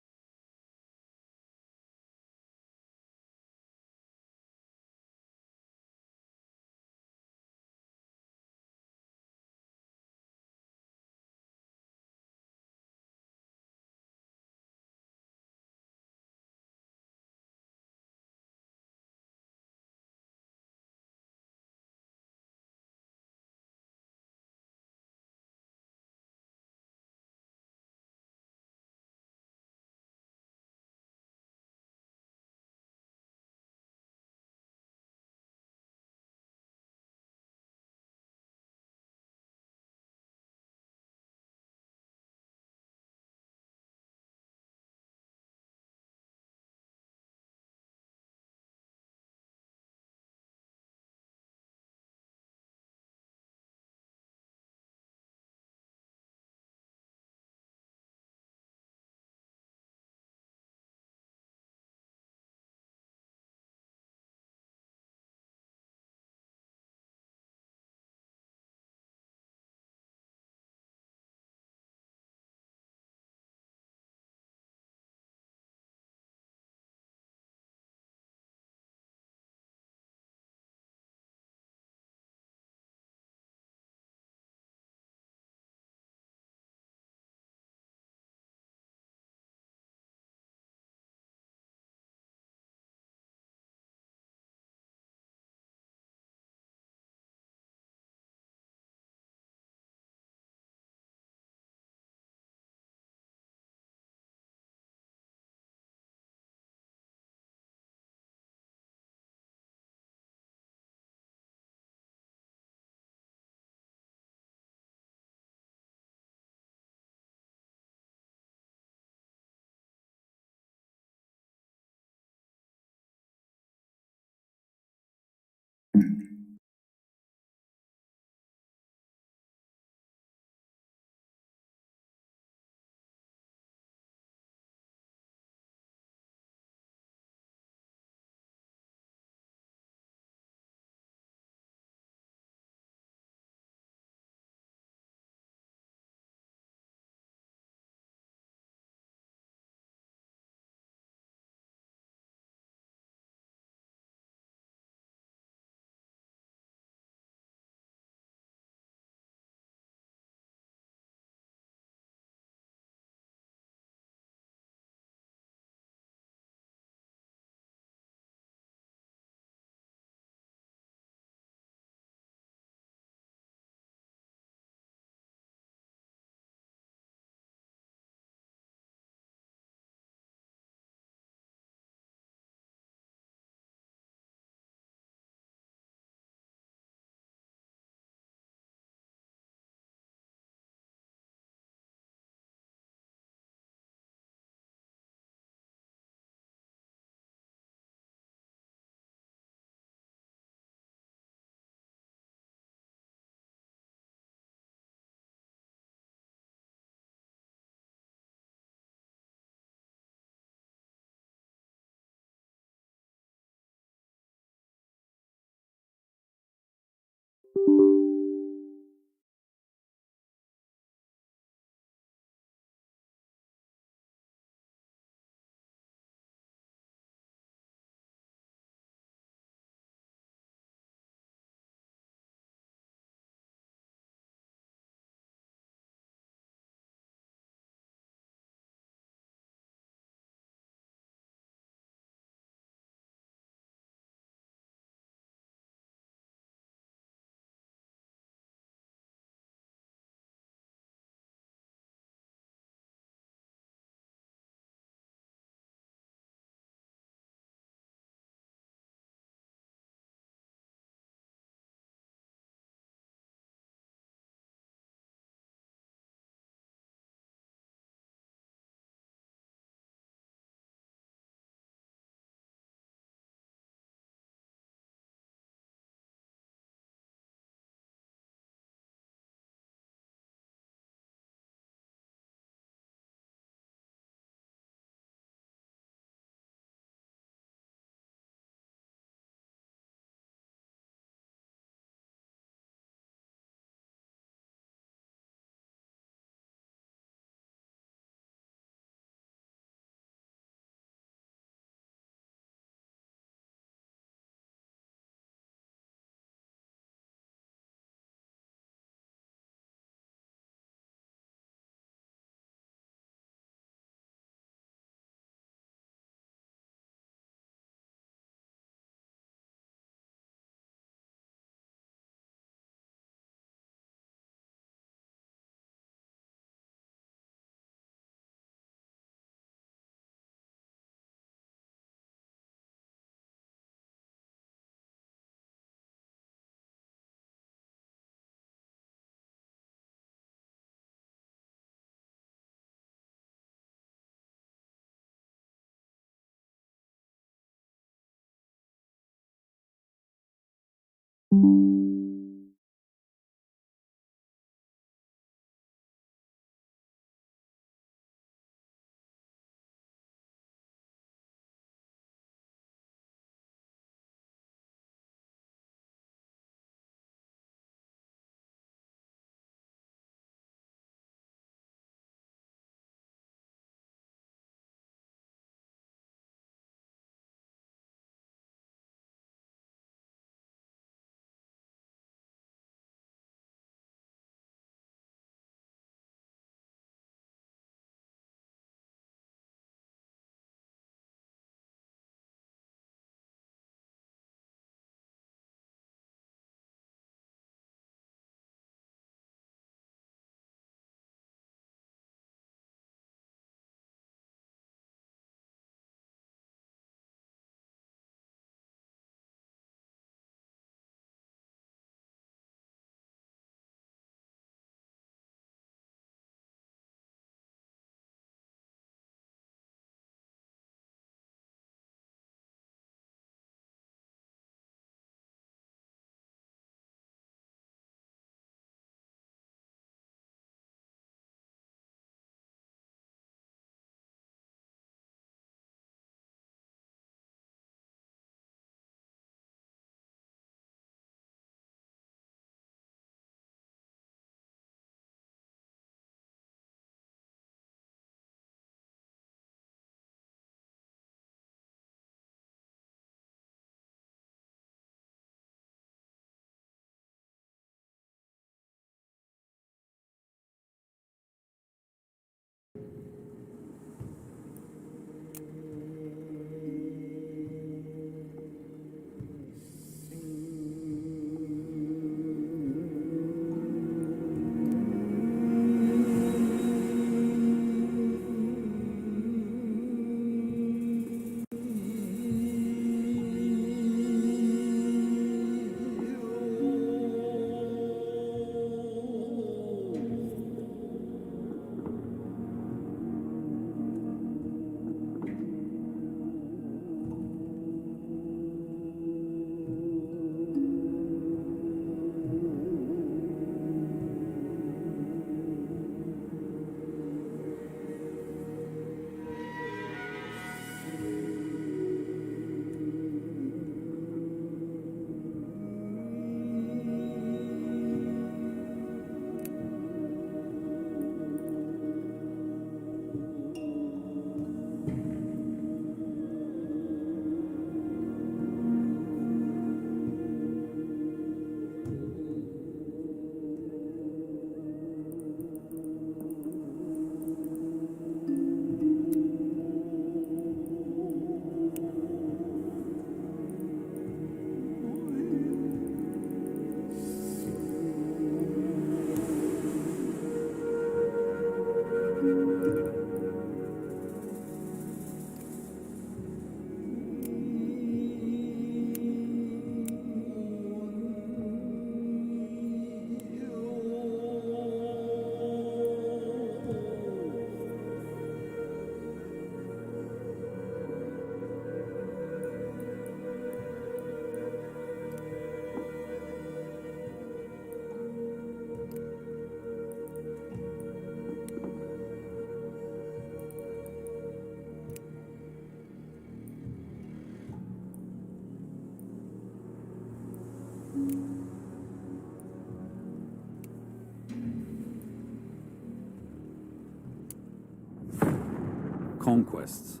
Speaker 6: Conquests.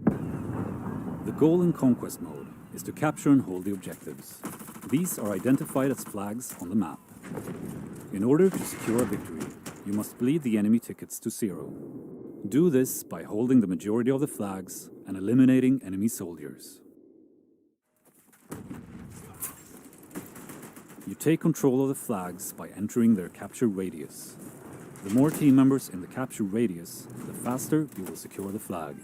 Speaker 6: The goal in Conquest mode is to capture and hold the objectives. These are identified as flags on the map. In order to secure a victory, you must bleed the enemy tickets to 0. Do this by holding the majority of the flags and eliminating enemy soldiers. You take control of the flags by entering their capture radius. The more team members in the capture radius, the faster you will secure the flag.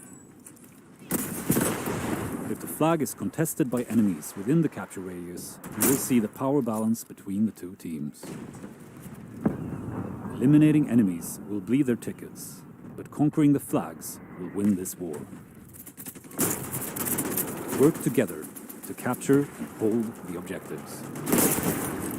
Speaker 6: If the flag is contested by enemies within the capture radius, you will see the power balance between the two teams. Eliminating enemies will bleed their tickets, but conquering the flags will win this war. Work together to capture and hold the objectives.